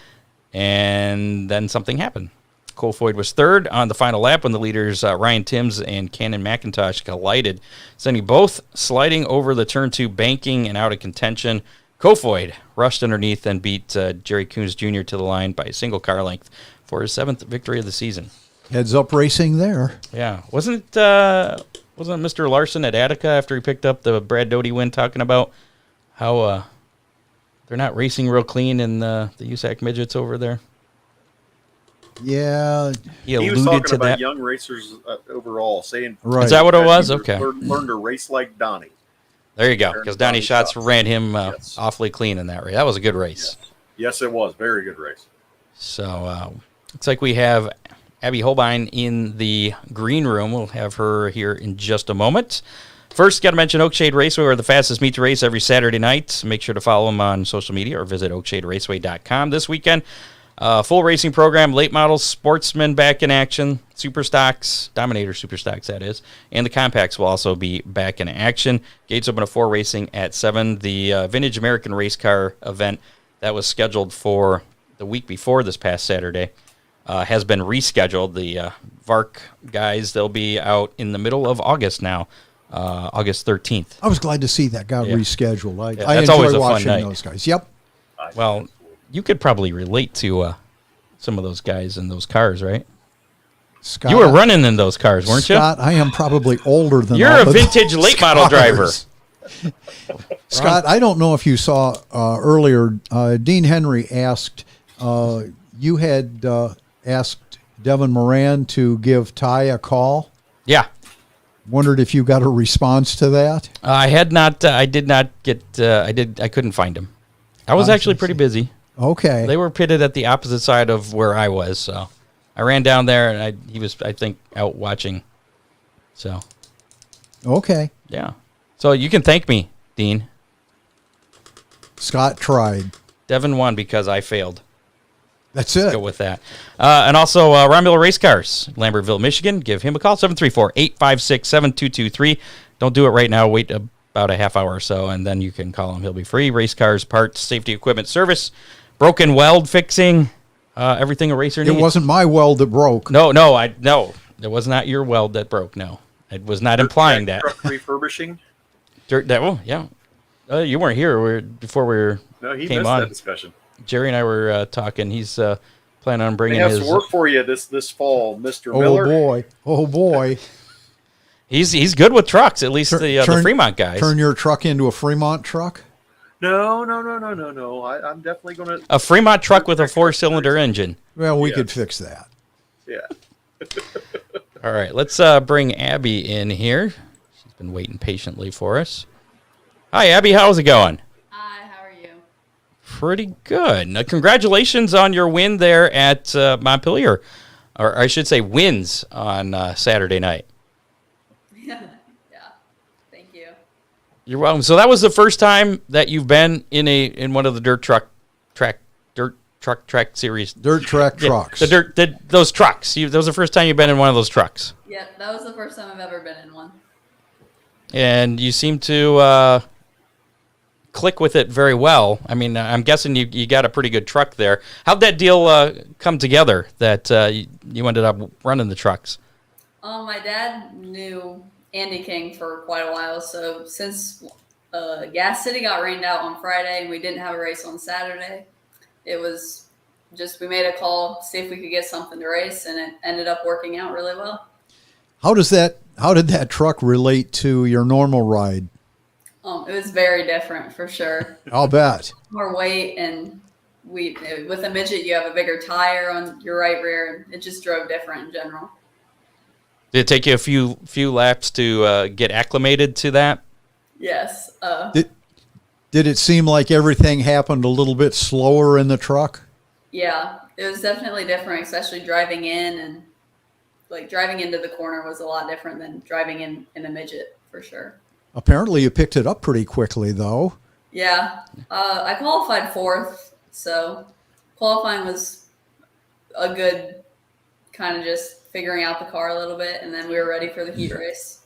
Speaker 1: and then something happened. Kofoid was third on the final lap when the leaders Ryan Timms and Cannon McIntosh collided, sending both sliding over the turn 2 banking and out of contention. Kofoid rushed underneath and beat Jerry Coons Jr. to the line by a single car length for his 7th victory of the season.
Speaker 2: Heads up racing there.
Speaker 1: Yeah. Wasn't Mr. Larson at Attica after he picked up the Brad Doty win talking about how they're not racing real clean in the USAC midgets over there?
Speaker 2: Yeah.
Speaker 1: He
Speaker 3: was
Speaker 1: alluded
Speaker 3: talking
Speaker 1: to
Speaker 3: about
Speaker 1: that.
Speaker 3: young racers overall, saying,
Speaker 2: Right.
Speaker 1: Is that what it was?
Speaker 3: you
Speaker 1: Okay.
Speaker 3: learn to race like Donnie.
Speaker 1: There you go. Because Donnie Schatz ran him
Speaker 3: Yes.
Speaker 1: awfully clean in that race. That was a good race.
Speaker 3: Yes, it was. Very good race.
Speaker 1: So looks like we have Abby Hohlbein in the green room. We'll have her here in just a moment. First, got to mention Oakshade Raceway, are the fastest meet to race every Saturday night. Make sure to follow them on social media or visit oakshaderaceway.com this weekend. Full racing program, late models, sportsmen back in action, super stocks, Dominator super stocks that is, and the compacts will also be back in action. Gates open at 4, racing at 7. The Vintage American Race Car event that was scheduled for the week before this past Saturday has been rescheduled. The VARC guys, they'll be out in the middle of August now, August 13th.
Speaker 2: I was glad to see that got rescheduled. I
Speaker 1: that's
Speaker 2: enjoy
Speaker 1: always a fun
Speaker 2: watching
Speaker 1: night.
Speaker 2: those guys. Yep.
Speaker 1: Well, you could probably relate to some of those guys in those cars, right?
Speaker 2: Scott,
Speaker 1: You were running in those cars, weren't you?
Speaker 2: Scott, I am probably older than
Speaker 1: You're
Speaker 2: all
Speaker 1: a
Speaker 2: of
Speaker 1: vintage
Speaker 2: those
Speaker 1: late model driver.
Speaker 2: cars. Scott, I don't know if you saw earlier, Dean Henry asked, you had asked Devin Moran to give Ty a call.
Speaker 1: Yeah.
Speaker 2: Wondered if you got a response to that.
Speaker 1: I had not. I did not get. I couldn't find him. I was actually pretty busy.
Speaker 2: Okay.
Speaker 1: They were pitted at the opposite side of where I was, so I ran down there, and he was, I think, out watching. So.
Speaker 2: Okay.
Speaker 1: Yeah. So you can thank me, Dean.
Speaker 2: Scott tried.
Speaker 1: Devin won because I failed.
Speaker 2: That's
Speaker 1: Go
Speaker 2: it.
Speaker 1: with that. And also, Romular Race Cars, Lambertville, Michigan. Give him a call, 734-856-7223. Don't do it right now. Wait about a half hour or so, and then you can call him. He'll be free. Race cars, parts, safety equipment service, broken weld fixing, everything a racer needs.
Speaker 2: It wasn't my weld that broke.
Speaker 1: No. It was not your weld that broke, no. It was not implying that.
Speaker 3: Truck refurbishing.
Speaker 1: Yeah. You weren't here before we
Speaker 3: No, he
Speaker 1: came
Speaker 3: missed
Speaker 1: on.
Speaker 3: that discussion.
Speaker 1: Jerry and I were talking. He's planning on
Speaker 3: They
Speaker 1: bringing
Speaker 3: have
Speaker 1: his.
Speaker 3: some work for you this fall, Mr.
Speaker 2: Oh
Speaker 3: Miller.
Speaker 2: boy. Oh boy.
Speaker 1: He's good with trucks. At least the Fremont guys.
Speaker 2: Turn your truck into a Fremont truck?
Speaker 3: No. I'm definitely going to.
Speaker 1: A Fremont truck with a 4-cylinder engine.
Speaker 2: Well, we
Speaker 3: Yes.
Speaker 2: could fix that.
Speaker 3: Yeah.
Speaker 1: All right, let's bring Abby in here. She's been waiting patiently for us. Hi, Abby. How's it going?
Speaker 5: Hi, how are you?
Speaker 1: Pretty good. Now, congratulations on your win there at Montpelier. Or I should say wins on Saturday night.
Speaker 5: Yeah, thank you.
Speaker 1: You're welcome. So that was the first time that you've been in one of the dirt truck series.
Speaker 2: Dirt track
Speaker 1: Yeah,
Speaker 2: trucks.
Speaker 1: Those trucks. That was the first time you've been in one of those trucks.
Speaker 5: Yeah, that was the first time I've ever been in one.
Speaker 1: And you seem to click with it very well. I mean, I'm guessing you got a pretty good truck there. How'd that deal come together that you ended up running the trucks?
Speaker 5: My dad knew Andy King for quite a while, so since Gas City got rained out on Friday and we didn't have a race on Saturday, it was just we made a call, see if we could get something to race, and it ended up working out really well.
Speaker 2: How did that truck relate to your normal ride?
Speaker 5: It was very different for sure.
Speaker 2: I'll bet.
Speaker 5: More weight, and with a midget you have a bigger tire on your right rear, and it just drove different in general.
Speaker 1: Did it take you a few laps to get acclimated to that?
Speaker 5: Yes.
Speaker 2: Did it seem like everything happened a little bit slower in the truck?
Speaker 5: Yeah, it was definitely different, especially driving in, and like driving into the corner was a lot different than driving in a midget for sure.
Speaker 2: Apparently you picked it up pretty quickly, though.
Speaker 5: Yeah, I qualified fourth, so qualifying was a good kind of just figuring out the car a little bit, and then we were ready for the heat race.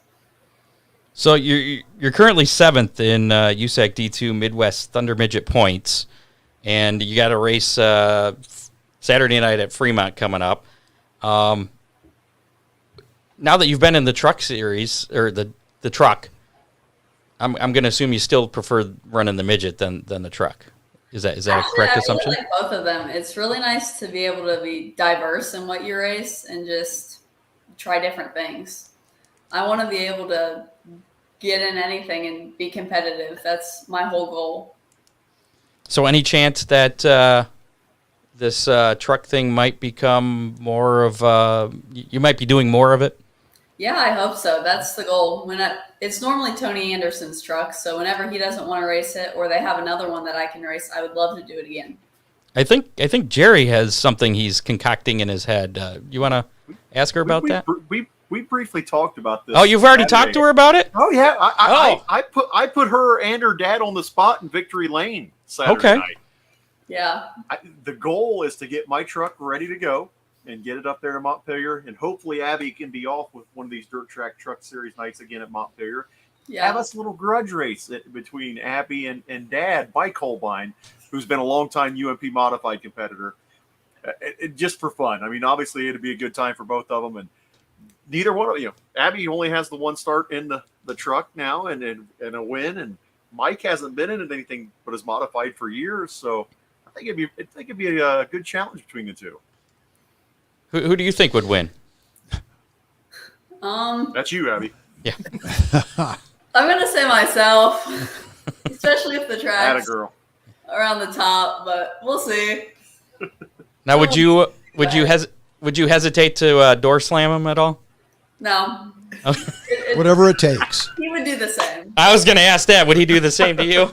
Speaker 1: So you're currently 7th in USAC D2 Midwest Thunder Midget points, and you got a race Saturday night at Fremont coming up. Now that you've been in the truck series or the truck, I'm going to assume you still prefer running the midget than the truck. Is that
Speaker 5: Actually,
Speaker 1: a correct
Speaker 5: I
Speaker 1: assumption?
Speaker 5: really like both of them. It's really nice to be able to be diverse in what you race and just try different things. I want to be able to get in anything and be competitive. That's my whole goal.
Speaker 1: So any chance that this truck thing might become more of you might be doing more of it?
Speaker 5: Yeah, I hope so. That's the goal. It's normally Tony Anderson's truck, so whenever he doesn't want to race it or they have another one that I can race, I would love to do it again.
Speaker 1: I think Jerry has something he's concocting in his head. You want to ask her about that?
Speaker 3: We briefly talked about this.
Speaker 1: Oh, you've already talked to her about it?
Speaker 3: Oh yeah, I put her and her dad on the spot in Victory Lane Saturday night.
Speaker 5: Yeah.
Speaker 3: The goal is to get my truck ready to go and get it up there to Montpelier, and hopefully Abby can be off with one of these dirt track truck series nights again at Montpelier.
Speaker 5: Yeah.
Speaker 3: Have us a little grudge race between Abby and Dad, Mike Hohlbein, who's been a longtime UMP modified competitor. just for fun. I mean, obviously it'd be a good time for both of them, and neither one of Abby only has the one start in the truck now, and a win, and Mike hasn't been in anything but is modified for years. So I think it'd be a good challenge between the two.
Speaker 1: Who do you think would win?
Speaker 3: That's you, Abby.
Speaker 1: Yeah.
Speaker 5: I'm gonna say myself, especially if the track's
Speaker 3: Atta girl.
Speaker 5: around the top, but we'll see.
Speaker 1: Now, would you hesitate to door slam him at all?
Speaker 5: No.
Speaker 2: Whatever it takes.
Speaker 5: He would do the same.
Speaker 1: I was going to ask that. Would he do the same to you?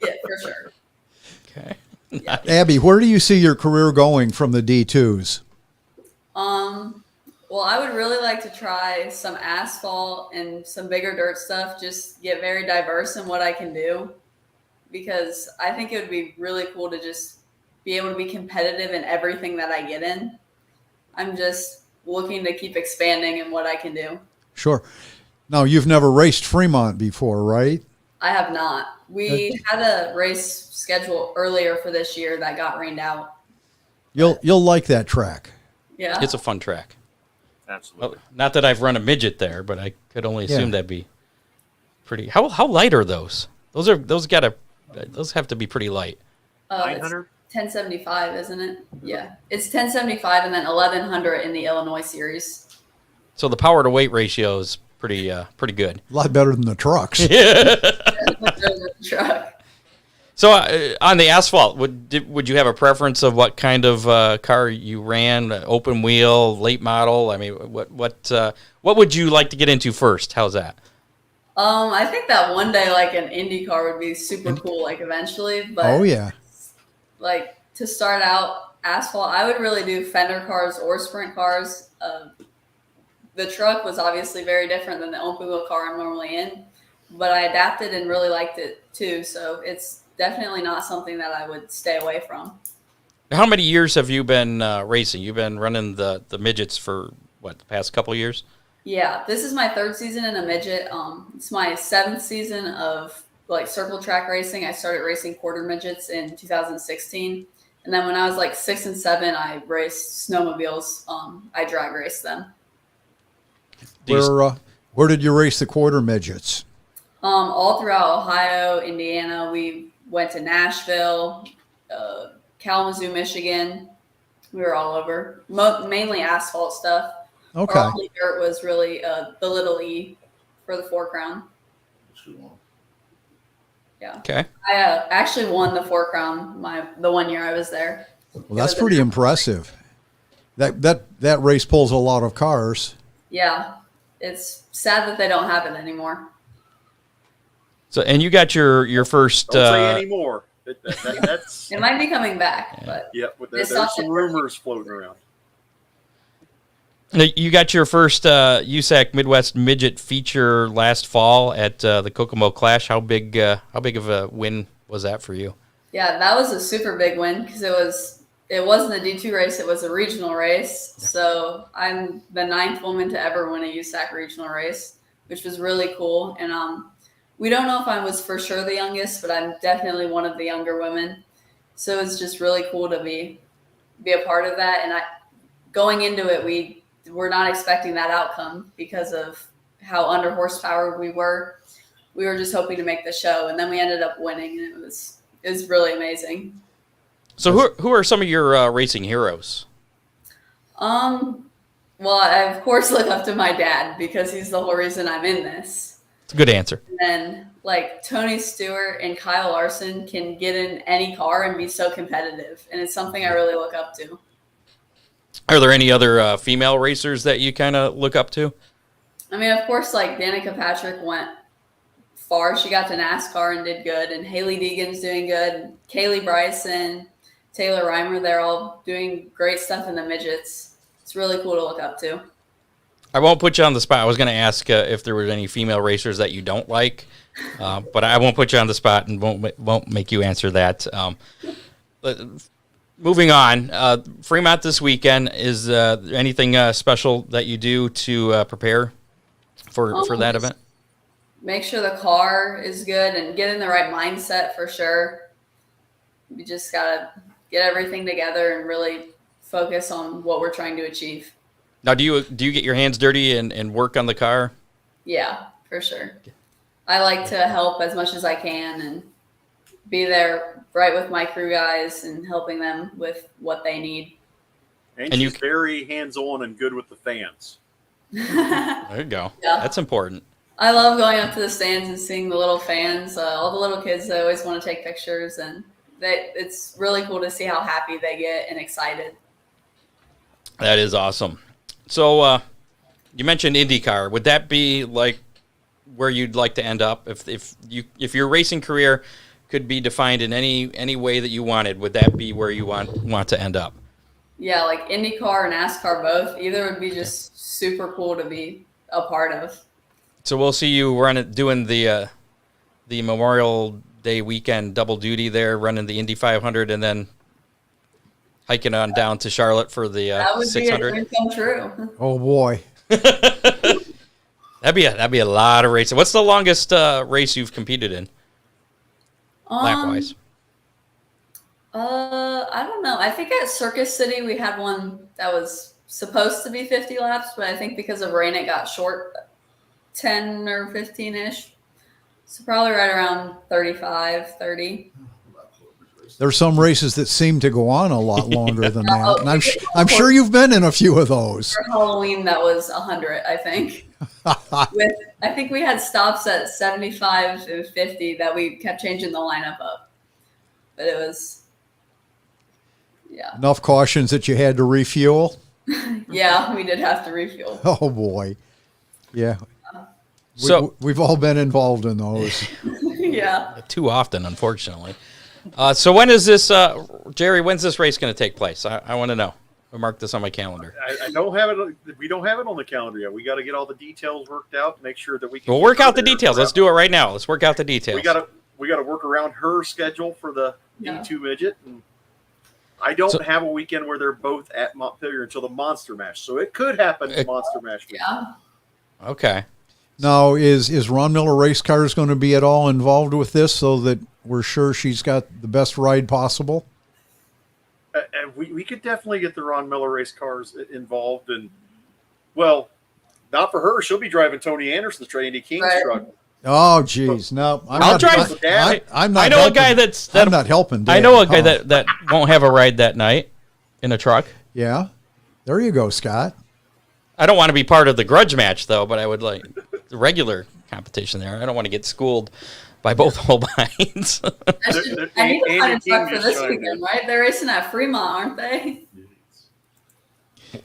Speaker 5: Yeah, for sure.
Speaker 1: Okay.
Speaker 5: Yeah.
Speaker 2: Abby, where do you see your career going from the D2s?
Speaker 5: Well, I would really like to try some asphalt and some bigger dirt stuff, just get very diverse in what I can do, because I think it would be really cool to just be able to be competitive in everything that I get in. I'm just looking to keep expanding in what I can do.
Speaker 2: Sure. Now, you've never raced Fremont before, right?
Speaker 5: I have not. We had a race schedule earlier for this year that got rained out.
Speaker 2: You'll like that track.
Speaker 5: Yeah.
Speaker 1: It's a fun track.
Speaker 3: Absolutely.
Speaker 1: Well, not that I've run a midget there, but I could only assume that'd be pretty. How light are those? Those have to be pretty light.
Speaker 3: 900?
Speaker 5: 1075, isn't it? Yeah. It's 1075 and then 1100 in the Illinois series.
Speaker 1: So the power to weight ratio is pretty good.
Speaker 2: A lot better than the trucks.
Speaker 5: Truck.
Speaker 1: So on the asphalt, would you have a preference of what kind of car you ran? Open wheel, late model? I mean, what would you like to get into first? How's that?
Speaker 5: I think that one day, like an Indy car would be super cool, like eventually. But
Speaker 2: Oh, yeah.
Speaker 5: like to start out asphalt, I would really do fender cars or sprint cars. The truck was obviously very different than the open wheel car I'm normally in, but I adapted and really liked it too. So it's definitely not something that I would stay away from.
Speaker 1: How many years have you been racing? You've been running the midgets for what, the past couple of years?
Speaker 5: Yeah, this is my third season in a midget. It's my 7th season of like circle track racing. I started racing quarter midgets in 2016. And then when I was like 6 and 7, I raced snowmobiles. I drag raced them.
Speaker 2: Where did you race the quarter midgets?
Speaker 5: All throughout Ohio, Indiana. We went to Nashville, Kalamazoo, Michigan. We were all over. Mainly asphalt stuff.
Speaker 2: Okay.
Speaker 5: Earley dirt was really the little E for the 4 Crown. Yeah. Okay. I actually won the 4 Crown the 1 year I was there.
Speaker 2: Well, that's pretty impressive. That race pulls a lot of cars.
Speaker 5: Yeah. It's sad that they don't have it anymore.
Speaker 1: So, and you got your first.
Speaker 3: Don't say anymore. That's
Speaker 5: it might be coming back, but
Speaker 3: but there's some rumors floating around.
Speaker 1: You got your first USAC Midwest Midget feature last fall at the Kokomo Clash. How big of a win was that for you?
Speaker 5: Yeah, that was a super big win because it wasn't a D2 race; it was a regional race. Yeah. So I'm the 9th woman to ever win a USAC regional race, which was really cool. And we don't know if I was for sure the youngest, but I'm definitely one of the younger women. So it's just really cool to be a part of that. And going into it, we were not expecting that outcome because of how under horsepower we were. We were just hoping to make the show, and then we ended up winning, and it was really amazing.
Speaker 1: So who are some of your racing heroes?
Speaker 5: Well, I of course look up to my dad because he's the whole reason I'm in this.
Speaker 1: It's a good answer.
Speaker 5: And then like Tony Stewart and Kyle Larson can get in any car and be so competitive, and it's something I really look up to.
Speaker 1: Are there any other female racers that you kind of look up to?
Speaker 5: I mean, of course, like Danica Patrick went far. She got to NASCAR and did good. And Haley Deegan's doing good. Kaylee Bryson, Taylor Reimer, they're all doing great stuff in the midgets. It's really cool to look up to.
Speaker 1: I won't put you on the spot. I was going to ask if there were any female racers that you don't like, but I won't put you on the spot and won't make you answer that. Moving on, Fremont this weekend, is anything special that you do to prepare for that event?
Speaker 5: Make sure the car is good and get in the right mindset for sure. You just got to get everything together and really focus on what we're trying to achieve.
Speaker 1: Now, do you get your hands dirty and work on the car?
Speaker 5: Yeah, for sure. I like to help as much as I can and be there right with my crew guys and helping them with what they need.
Speaker 3: And
Speaker 1: And
Speaker 3: she's very hands-on and good with the fans.
Speaker 1: There you go.
Speaker 5: Yeah.
Speaker 1: That's important.
Speaker 5: I love going up to the stands and seeing the little fans. All the little kids, they always want to take pictures, and it's really cool to see how happy they get and excited.
Speaker 1: That is awesome. So you mentioned IndyCar. Would that be like where you'd like to end up if your racing career could be defined in any way that you wanted? Would that be where you want to end up?
Speaker 5: Yeah, like IndyCar and NASCAR both. Either would be just super cool to be a part of.
Speaker 1: So we'll see you doing the Memorial Day weekend double duty there, running the Indy 500, and then hiking on down to Charlotte for the
Speaker 5: That would
Speaker 1: 600.
Speaker 5: be a dream come true.
Speaker 2: Oh boy.
Speaker 1: That'd be a lot of racing. What's the longest race you've competed in, lap-wise?
Speaker 5: I don't know. I think at Circus City we had one that was supposed to be 50 laps, but I think because of rain it got short, 10 or 15-ish. So probably right around 35, 30.
Speaker 2: There's some races that seem to go on a lot longer than that.
Speaker 5: Oh,
Speaker 2: And I'm sure you've been in a few of those.
Speaker 5: For Halloween, that was 100, I think. I think we had stops at 75 and 50 that we kept changing the lineup up. But it was, yeah.
Speaker 2: Enough cautions that you had to refuel.
Speaker 5: Yeah, we did have to refuel.
Speaker 2: Oh boy. Yeah.
Speaker 1: So
Speaker 2: We've all been involved in those.
Speaker 5: Yeah.
Speaker 1: too often, unfortunately. So when is this, Jerry? When's this race going to take place? I want to know. I'll mark this on my calendar.
Speaker 3: I don't have it. We don't have it on the calendar yet. We got to get all the details worked out. Make sure that we can.
Speaker 1: We'll work out the details. Let's do it right now. Let's work out the details.
Speaker 3: We got to work around her schedule for the
Speaker 5: Yeah.
Speaker 3: D2 midget. And I don't have a weekend where they're both at Montpelier until the Monster Mash, so it could happen in Monster Mash weekend.
Speaker 5: Yeah.
Speaker 1: Okay.
Speaker 2: Now, is Ron Miller Race Cars going to be at all involved with this so that we're sure she's got the best ride possible?
Speaker 3: And we could definitely get the Ron Miller race cars involved. And, well, not for her. She'll be driving Tony Anderson's Andy King's truck.
Speaker 2: Oh, geez. No,
Speaker 1: I'll drive.
Speaker 2: I'm not
Speaker 1: I know
Speaker 2: helping.
Speaker 1: a guy
Speaker 2: I'm not helping. Dad.
Speaker 1: I know a guy that won't have a ride that night in a truck.
Speaker 2: Yeah. There you go, Scott.
Speaker 1: I don't want to be part of the grudge match, though, but I would like the regular competition there. I don't want to get schooled by both Hohlbeins.
Speaker 5: I need to find a
Speaker 3: Andy
Speaker 5: truck
Speaker 3: King
Speaker 5: for this
Speaker 3: is
Speaker 5: weekend, right? They're racing at Fremont, aren't they?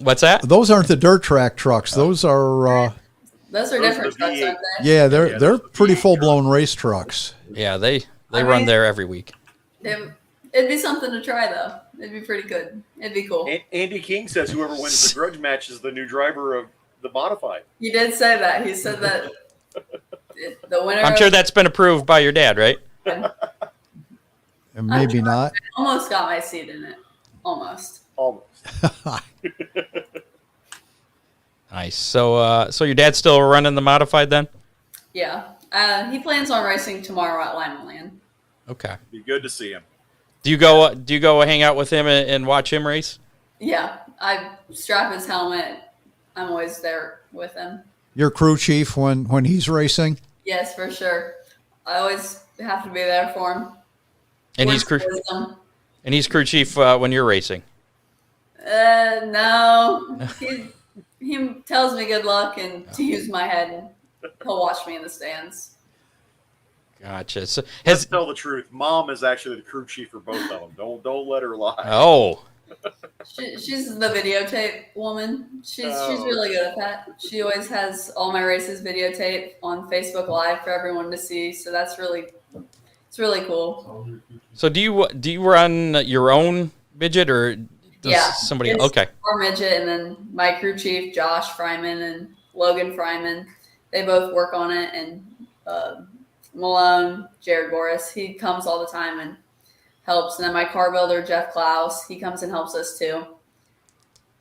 Speaker 1: What's that?
Speaker 2: Those aren't the dirt track trucks. Those are
Speaker 5: Those are different trucks,
Speaker 3: V8.
Speaker 5: aren't they?
Speaker 2: yeah, they're pretty full-blown race trucks.
Speaker 1: Yeah, they
Speaker 5: I
Speaker 1: run
Speaker 5: mean-
Speaker 1: there every week.
Speaker 5: It'd be something to try, though. It'd be pretty good. It'd be cool.
Speaker 3: Andy King says whoever wins the grudge match is the new driver of the modified.
Speaker 5: He did say that. He said that the winner.
Speaker 1: I'm sure that's been approved by your dad, right?
Speaker 2: And maybe not.
Speaker 5: I almost got my seat in it. Almost.
Speaker 3: Almost.
Speaker 1: Nice. So your dad's still running the modified then?
Speaker 5: Yeah. He plans on racing tomorrow at Lineland.
Speaker 1: Okay.
Speaker 3: Be good to see him.
Speaker 1: Do you go hang out with him and watch him race?
Speaker 5: Yeah. I strap his helmet. I'm always there with him.
Speaker 2: Your crew chief when he's racing?
Speaker 5: Yes, for sure. I always have to be there for him.
Speaker 1: And he's
Speaker 5: Words
Speaker 1: crew
Speaker 5: of wisdom.
Speaker 1: and he's crew chief when you're racing.
Speaker 5: No. He tells me good luck and to use my head, and he'll watch me in the stands.
Speaker 1: Gotcha. So
Speaker 3: Let's tell the truth. Mom is actually the crew chief for both of them. Don't let her lie.
Speaker 1: oh,
Speaker 5: She's the videotape woman. She's really good at that. She always has all my races videotape on Facebook Live for everyone to see. So it's really cool.
Speaker 1: so do you run your own midget or does somebody?
Speaker 5: it's
Speaker 1: Okay.
Speaker 5: Our midget, and then my crew chief Josh Fryman and Logan Fryman. They both work on it, and Malone, Jared Boris, he comes all the time and helps. And then my car builder, Jeff Klaus, he comes and helps us too.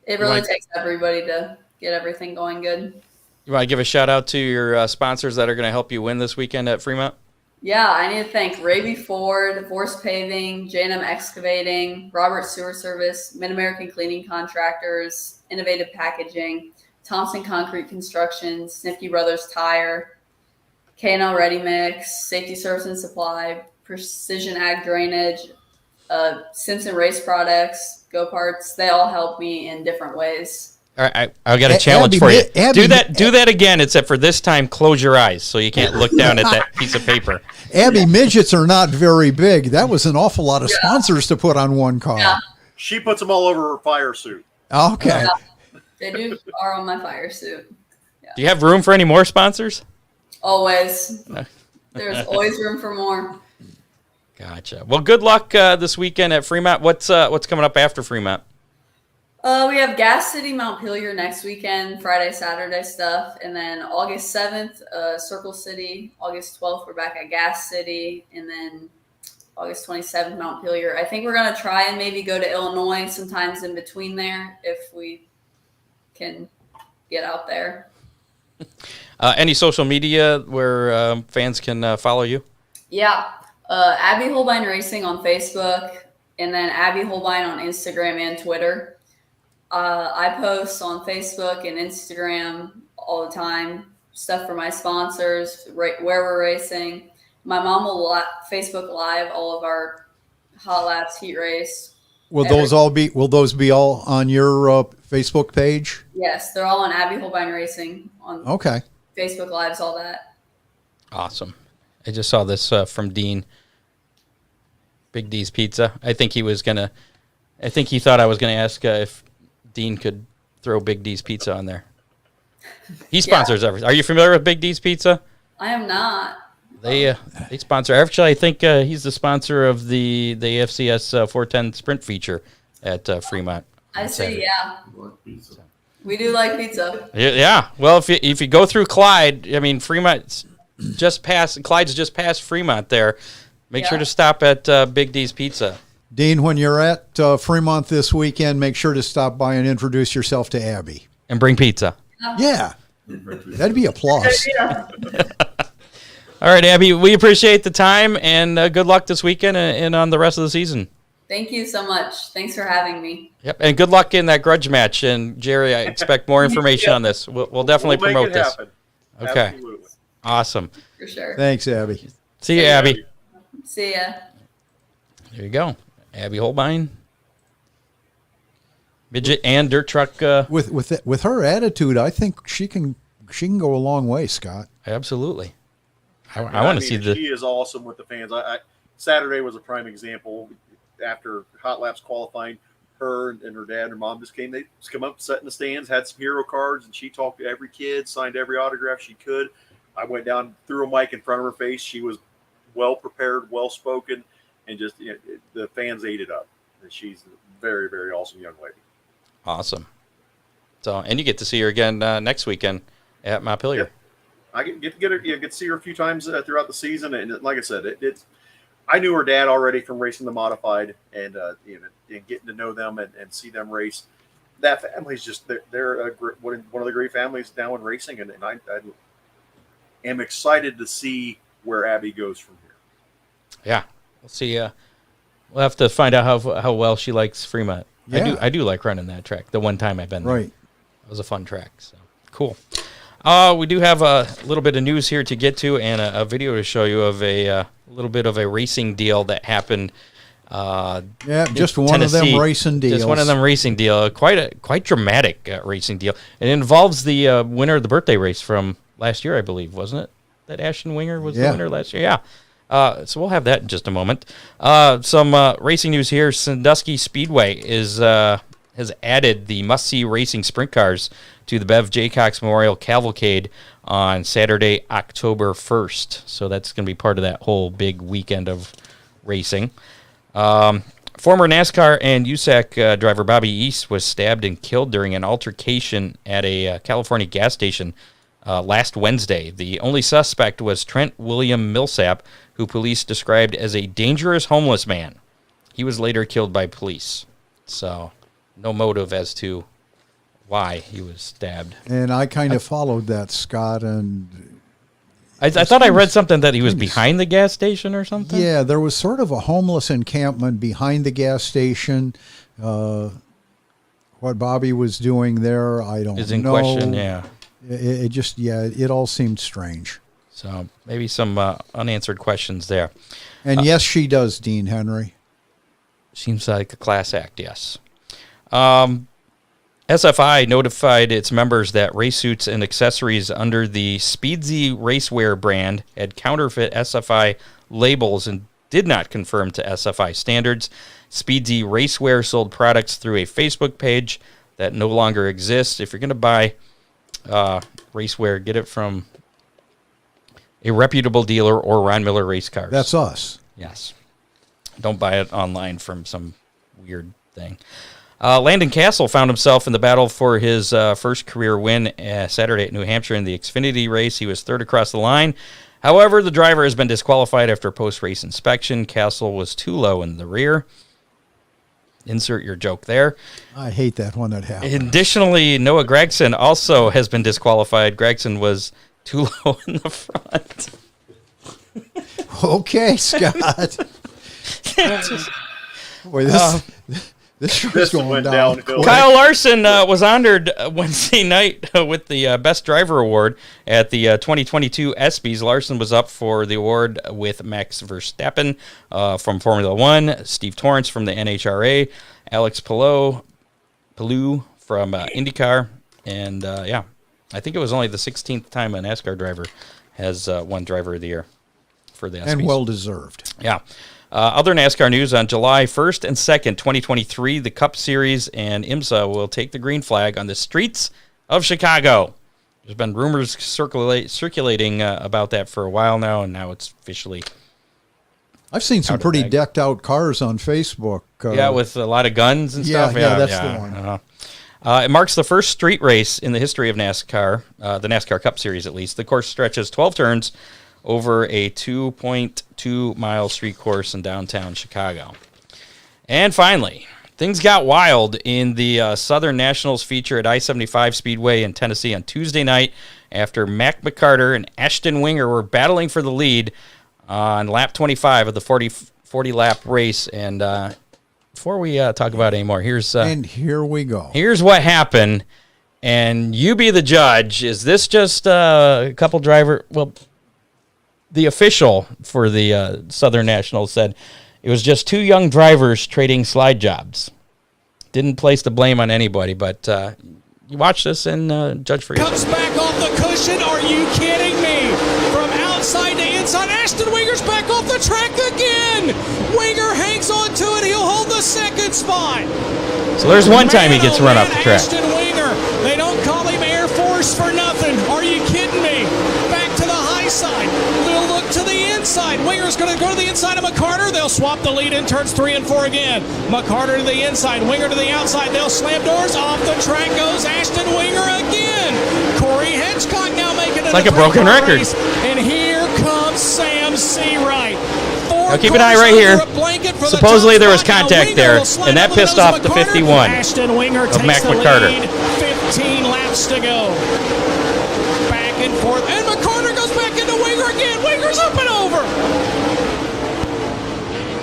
Speaker 5: It really takes everybody to get everything going good.
Speaker 1: You want to give a shout out to your sponsors that are going to help you win this weekend at Fremont?
Speaker 5: Yeah, I need to thank Raby Ford, Force Paving, J&M Excavating, Robert Sewer Service, Mid-American Cleaning Contractors, Innovative Packaging, Thompson Concrete Construction, Snifky Brothers Tire, K&L Ready Mix, Safety Service and Supply, Precision Ag Drainage, Simpson Race Products, Go Parts. They all help me in different ways.
Speaker 1: All right, I got a challenge for you.
Speaker 2: Abby,
Speaker 1: do that again, except for this time, close your eyes so you can't look down at that piece of paper.
Speaker 2: Abby, midgets are not very big. That was an awful lot of sponsors to put on one car.
Speaker 5: Yeah.
Speaker 3: She puts them all over her fire suit.
Speaker 2: Okay.
Speaker 5: They are on my fire suit. Yeah.
Speaker 1: Do you have room for any more sponsors?
Speaker 5: Always. There's always room for more.
Speaker 1: Gotcha. Well, good luck this weekend at Fremont. What's coming up after Fremont?
Speaker 5: We have Gas City, Montpelier next weekend, Friday, Saturday stuff. And then August 7th, Circle City. August 12th, we're back at Gas City. And then August 27th, Montpelier. I think we're going to try and maybe go to Illinois sometimes in between there if we can get out there.
Speaker 1: Any social media where fans can follow you?
Speaker 5: Yeah. Abby Hohlbein Racing on Facebook. And then Abby Hohlbein on Instagram and Twitter. I post on Facebook and Instagram all the time, stuff for my sponsors, where we're racing. My mom will Facebook Live all of our hot laps, heat race.
Speaker 2: Will those be all on your Facebook page?
Speaker 5: Yes, they're all on Abby Hohlbein Racing on Facebook Lives, all that.
Speaker 1: Awesome. I just saw this from Dean. Big D's Pizza. I think he thought I was going to ask if Dean could throw Big D's Pizza on there. He sponsors everything. Are you familiar with Big D's Pizza?
Speaker 5: I am not.
Speaker 1: They sponsor. Actually, I think he's the sponsor of the FCS 410 Sprint feature at Fremont.
Speaker 5: I see. Yeah. We do like pizza.
Speaker 1: Yeah. Well, if you go through Clyde, I mean Fremont's just past. Clyde's just past Fremont there. Make sure to stop at Big D's Pizza.
Speaker 2: Dean, when you're at Fremont this weekend, make sure to stop by and introduce yourself to Abby.
Speaker 1: And bring pizza.
Speaker 2: Yeah. That'd be a plus.
Speaker 1: All right, Abby, we appreciate the time, and good luck this weekend and on the rest of the season.
Speaker 5: Thank you so much. Thanks for having me.
Speaker 1: Yep, and good luck in that grudge match. And, Jerry, I expect more information on this. We'll definitely promote this.
Speaker 3: Happen.
Speaker 1: Okay.
Speaker 3: Absolutely.
Speaker 1: Awesome.
Speaker 5: For sure.
Speaker 2: Thanks, Abby.
Speaker 1: See you, Abby.
Speaker 5: See ya.
Speaker 1: There you go. Abby Hohlbein, midget and dirt truck.
Speaker 2: With her attitude, I think she can go a long way, Scott.
Speaker 1: Absolutely. I want to see
Speaker 3: She is awesome with the fans. Saturday was a prime example. After hot laps qualifying, her and her dad and her mom just came. They just come up, sat in the stands, had some hero cards, and she talked to every kid, signed every autograph she could. I went down, threw a mic in front of her face. She was well prepared, well spoken. And just the fans ate it up. And she's a very, very awesome young lady.
Speaker 1: Awesome. So, and you get to see her again next weekend at Montpelier.
Speaker 3: Yeah. I get to see her a few times throughout the season, and like I said, I knew her dad already from racing the modified, and and getting to know them and see them race. That family's just they're one of the great families now in racing, and I am excited to see where Abby goes from here.
Speaker 1: Yeah. We'll see. We'll have to find out how well she likes Fremont.
Speaker 2: Yeah.
Speaker 1: I do like running that track. The one time I've been there.
Speaker 2: Right.
Speaker 1: It was a fun track. So cool. We do have a little bit of news here to get to, and a video to show you of a little bit of a racing deal that happened.
Speaker 2: Just one of them racing deals.
Speaker 1: Just one of them racing deal. Quite dramatic racing deal. It involves the winner of the birthday race from last year, I believe, wasn't it? That Ashton Winger was the winner last year. Yeah. So we'll have that in just a moment. Some racing news here. Sandusky Speedway has added the must-see racing sprint cars to the Bev Jaycox Memorial Cavalcade on Saturday, October 1st. So that's going to be part of that whole big weekend of racing. Former NASCAR and USAC driver Bobby East was stabbed and killed during an altercation at a California gas station last Wednesday. The only suspect was Trent William Millsap, who police described as a dangerous homeless man. He was later killed by police. So, no motive as to why he was stabbed.
Speaker 2: And I kind of followed that, Scott, and
Speaker 1: I thought I read something that he was behind the gas station or something.
Speaker 2: Yeah, there was sort of a homeless encampment behind the gas station. What Bobby was doing there, I don't know.
Speaker 1: Is in question, yeah.
Speaker 2: It just, it all seemed strange.
Speaker 1: So maybe some unanswered questions there.
Speaker 2: And yes, she does, Dean Henry.
Speaker 1: Seems like a class act, yes. SFI notified its members that race suits and accessories under the Speedsy Racewear brand had counterfeit SFI labels and did not conform to SFI standards. Speedsy Racewear sold products through a Facebook page that no longer exists. If you're going to buy racewear, get it from a reputable dealer or Ron Miller Race Cars.
Speaker 2: That's us.
Speaker 1: Yes. Don't buy it online from some weird thing. Landon Castle found himself in the battle for his first career win Saturday at New Hampshire in the Xfinity race. He was third across the line. However, the driver has been disqualified after post-race inspection. Castle was too low in the rear. Insert your joke there.
Speaker 2: I hate that when that happens.
Speaker 1: Additionally, Noah Gregson also has been disqualified. Gregson was too low in the front.
Speaker 2: Okay, Scott. Boy, this sure going
Speaker 3: went
Speaker 2: down.
Speaker 3: downhill.
Speaker 1: Kyle Larson was honored Wednesday night with the Best Driver Award at the 2022 ESPYs. Larson was up for the award with Max Verstappen from Formula One, Steve Torrance from the NHRA, Alex Palou from IndyCar, and I think it was only the 16th time a NASCAR driver has won Driver of the Year for the ESPYs.
Speaker 2: And well-deserved.
Speaker 1: Yeah. Other NASCAR news on July 1st and 2nd, 2023, the Cup Series and IMSA will take the green flag on the streets of Chicago. There's been rumors circulating about that for a while now, and now it's officially.
Speaker 2: I've seen some pretty decked out cars on Facebook.
Speaker 1: With a lot of guns and stuff.
Speaker 2: Yeah, that's the one.
Speaker 1: It marks the first street race in the history of NASCAR, the NASCAR Cup Series at least. The course stretches 12 turns over a 2.2-mile street course in downtown Chicago. And finally, things got wild in the Southern Nationals feature at I-75 Speedway in Tennessee on Tuesday night after Mac McCarter and Ashton Winger were battling for the lead on lap 25 of the 40-lap race. And before we talk about it anymore,
Speaker 2: and here we go.
Speaker 1: Here's what happened, and you be the judge. Is this just a couple driver? Well, the official for the Southern Nationals said it was just two young drivers trading slide jobs. Didn't place the blame on anybody, but you watch this and judge for yourself.
Speaker 6: Comes back off the cushion. Are you kidding me? From outside to inside. Ashton Winger's back off the track again. Winger hangs on to it. He'll hold the second spot.
Speaker 1: So there's one time he gets run off the track.
Speaker 6: Ashton Winger. They don't call him Air Force for nothing. Are you kidding me? Back to the high side. They'll look to the inside. Winger's going to go to the inside of McCarter. They'll swap the lead in turns 3 and 4 again. McCarter to the inside. Winger to the outside. They'll slam doors. Off the track goes Ashton Winger again. Corey Hedgecock now making it
Speaker 1: like a broken record.
Speaker 6: Race. And here comes Sam Seawright.
Speaker 1: Now keep an eye right here. Supposedly there was contact there, and that pissed off the 51
Speaker 6: Ashton Winger
Speaker 1: of Mac McCarter.
Speaker 6: 15 laps to go. Back and forth. And McCarter goes back into Winger again. Winger's up and over.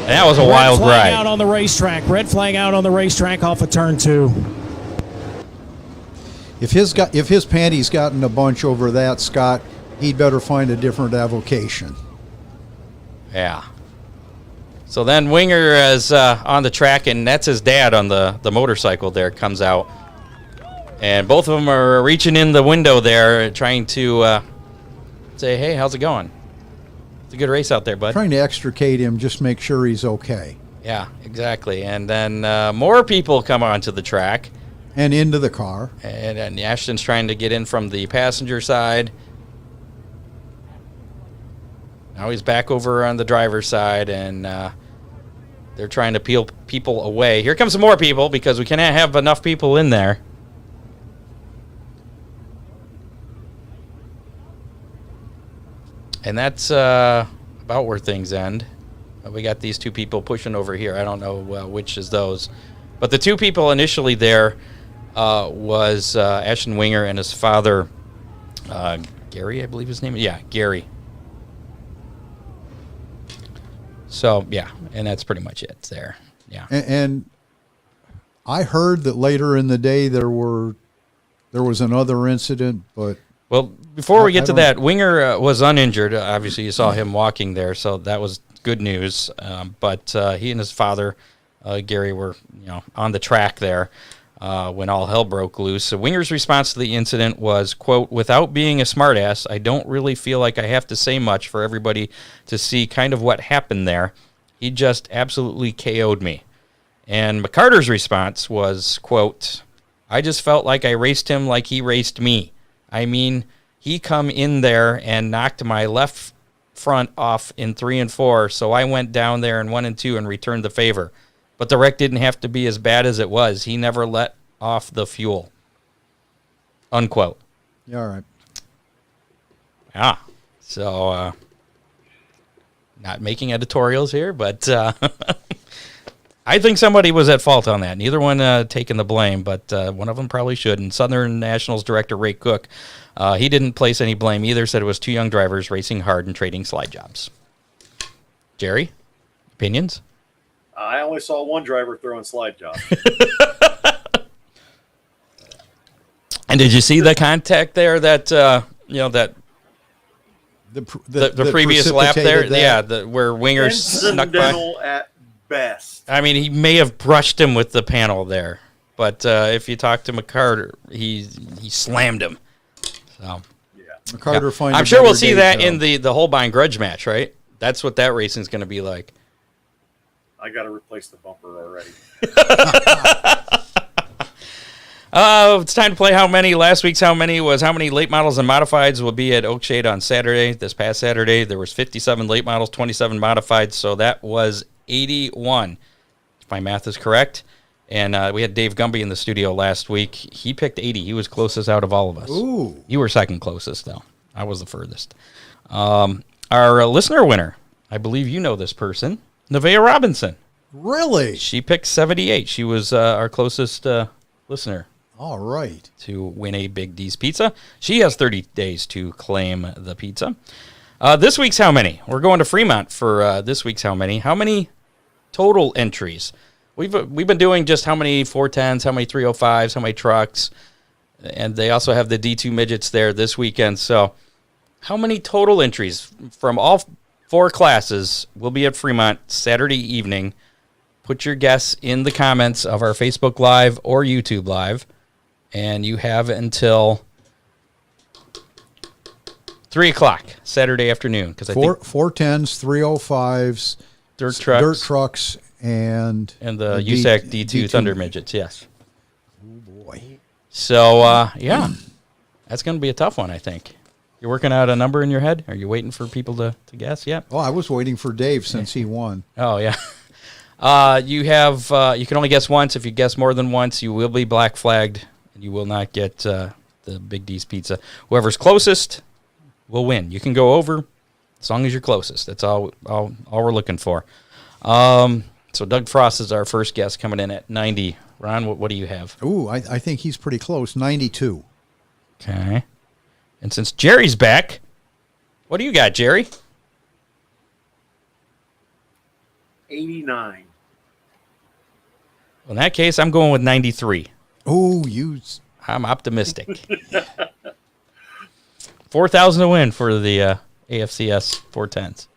Speaker 1: And that was a wild
Speaker 6: Red flag
Speaker 1: ride.
Speaker 6: out on the racetrack. Red flag out on the racetrack off of turn 2.
Speaker 2: If his panties got in a bunch over that, Scott, he'd better find a different avocation.
Speaker 1: Yeah. So then Winger is on the track, and that's his dad on the motorcycle there, comes out. And both of them are reaching in the window there, trying to say, hey, how's it going? It's a good race out there, bud.
Speaker 2: Trying to extricate him, just make sure he's okay.
Speaker 1: Yeah, exactly. And then more people come onto the track.
Speaker 2: And into the car.
Speaker 1: And Ashton's trying to get in from the passenger side. Now he's back over on the driver's side, and they're trying to peel people away. Here comes some more people because we cannot have enough people in there. And that's about where things end. We got these two people pushing over here. I don't know which is those. But the two people initially there was Ashton Winger and his father, Gary, I believe his name is. Yeah, Gary. So, yeah, and that's pretty much it there. Yeah.
Speaker 2: And I heard that later in the day there was another incident, but
Speaker 1: Well, before we
Speaker 2: I
Speaker 1: get to
Speaker 2: don't-
Speaker 1: that, Winger was uninjured. Obviously, you saw him walking there, so that was good news. But he and his father, Gary, were on the track there when all hell broke loose. So Winger's response to the incident was, quote, "Without being a smartass, I don't really feel like I have to say much for everybody to see kind of what happened there. He just absolutely KO'd me." And McCarter's response was, quote, "I just felt like I raced him like he raced me. I mean, he come in there and knocked my left front off in 3 and 4, so I went down there in 1 and 2 and returned the favor. But the wreck didn't have to be as bad as it was. He never let off the fuel." Unquote.
Speaker 2: yeah, all right.
Speaker 1: Ah, so not making editorials here, but I think somebody was at fault on that. Neither one taking the blame, but one of them probably should. And Southern Nationals director Ray Cook, he didn't place any blame either, said it was 2 young drivers racing hard and trading slide jobs. Jerry, opinions?
Speaker 3: I only saw one driver throwing slide jobs.
Speaker 1: And did you see the contact there that, that the previous lap there?
Speaker 2: precipitated that?
Speaker 1: Yeah, where Winger snuck by.
Speaker 3: Incidental at best.
Speaker 1: I mean, he may have brushed him with the panel there, but if you talk to McCarter, he slammed him. So
Speaker 3: Yeah.
Speaker 2: McCarter find
Speaker 1: I'm
Speaker 2: a
Speaker 1: sure we'll
Speaker 2: better
Speaker 1: see
Speaker 2: day,
Speaker 1: that in
Speaker 2: Joe.
Speaker 1: the Hohlbein grudge match, right? That's what that racing's going to be like.
Speaker 3: I got to replace the bumper already.
Speaker 1: It's time to play How Many. Last week's How Many was how many late models and modifieds will be at Oakshade on Saturday. This past Saturday, there was 57 late models, 27 modifieds, so that was 81, if my math is correct. And we had Dave Gumby in the studio last week. He picked 80. He was closest out of all of us.
Speaker 2: Ooh.
Speaker 1: You were second closest, though. I was the furthest. Our listener winner, I believe you know this person, Nevaeh Robinson.
Speaker 2: Really?
Speaker 1: She picked 78. She was our closest listener
Speaker 2: All right.
Speaker 1: to win a Big D's pizza. She has 30 days to claim the pizza. This week's How Many? We're going to Fremont for this week's How Many. How many total entries? We've been doing just how many 410s, how many 305s, how many trucks, and they also have the D2 midgets there this weekend. So how many total entries from all 4 classes will be at Fremont Saturday evening? Put your guess in the comments of our Facebook Live or YouTube Live, and you have until 3 o'clock Saturday afternoon. Because I think
Speaker 2: 410s, 305s,
Speaker 1: dirt trucks
Speaker 2: and
Speaker 1: the USAC D2 Thunder midgets, yes.
Speaker 2: Oh boy.
Speaker 1: So, yeah, that's going to be a tough one, I think. You're working out a number in your head? Are you waiting for people to guess yet?
Speaker 2: Oh, I was waiting for Dave since he won.
Speaker 1: Oh, yeah. You can only guess once. If you guess more than once, you will be black flagged, and you will not get the Big D's pizza. Whoever's closest will win. You can go over as long as you're closest. That's all we're looking for. So Doug Frost is our first guest, coming in at 90. Ron, what do you have?
Speaker 2: Ooh, I think he's pretty close. 92.
Speaker 1: Okay. And since Jerry's back, what do you got, Jerry?
Speaker 3: 89.
Speaker 1: Well, in that case, I'm going with 93.
Speaker 2: Oh,
Speaker 1: I'm optimistic. 4,000 to win for the AFCS 410s.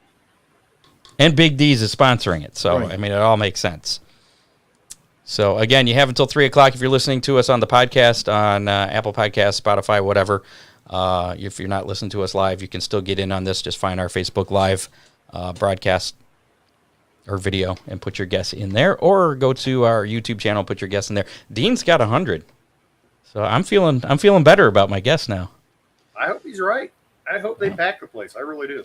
Speaker 1: And Big D's is sponsoring it, so,
Speaker 2: Right.
Speaker 1: I mean, it all makes sense. So, again, you have until 3 o'clock if you're listening to us on the podcast, on Apple Podcasts, Spotify, whatever. If you're not listening to us live, you can still get in on this. Just find our Facebook Live broadcast or video and put your guess in there, or go to our YouTube channel, put your guess in there. Dean's got 100, so I'm feeling better about my guess now.
Speaker 3: I hope he's right. I hope they pack the place. I really do.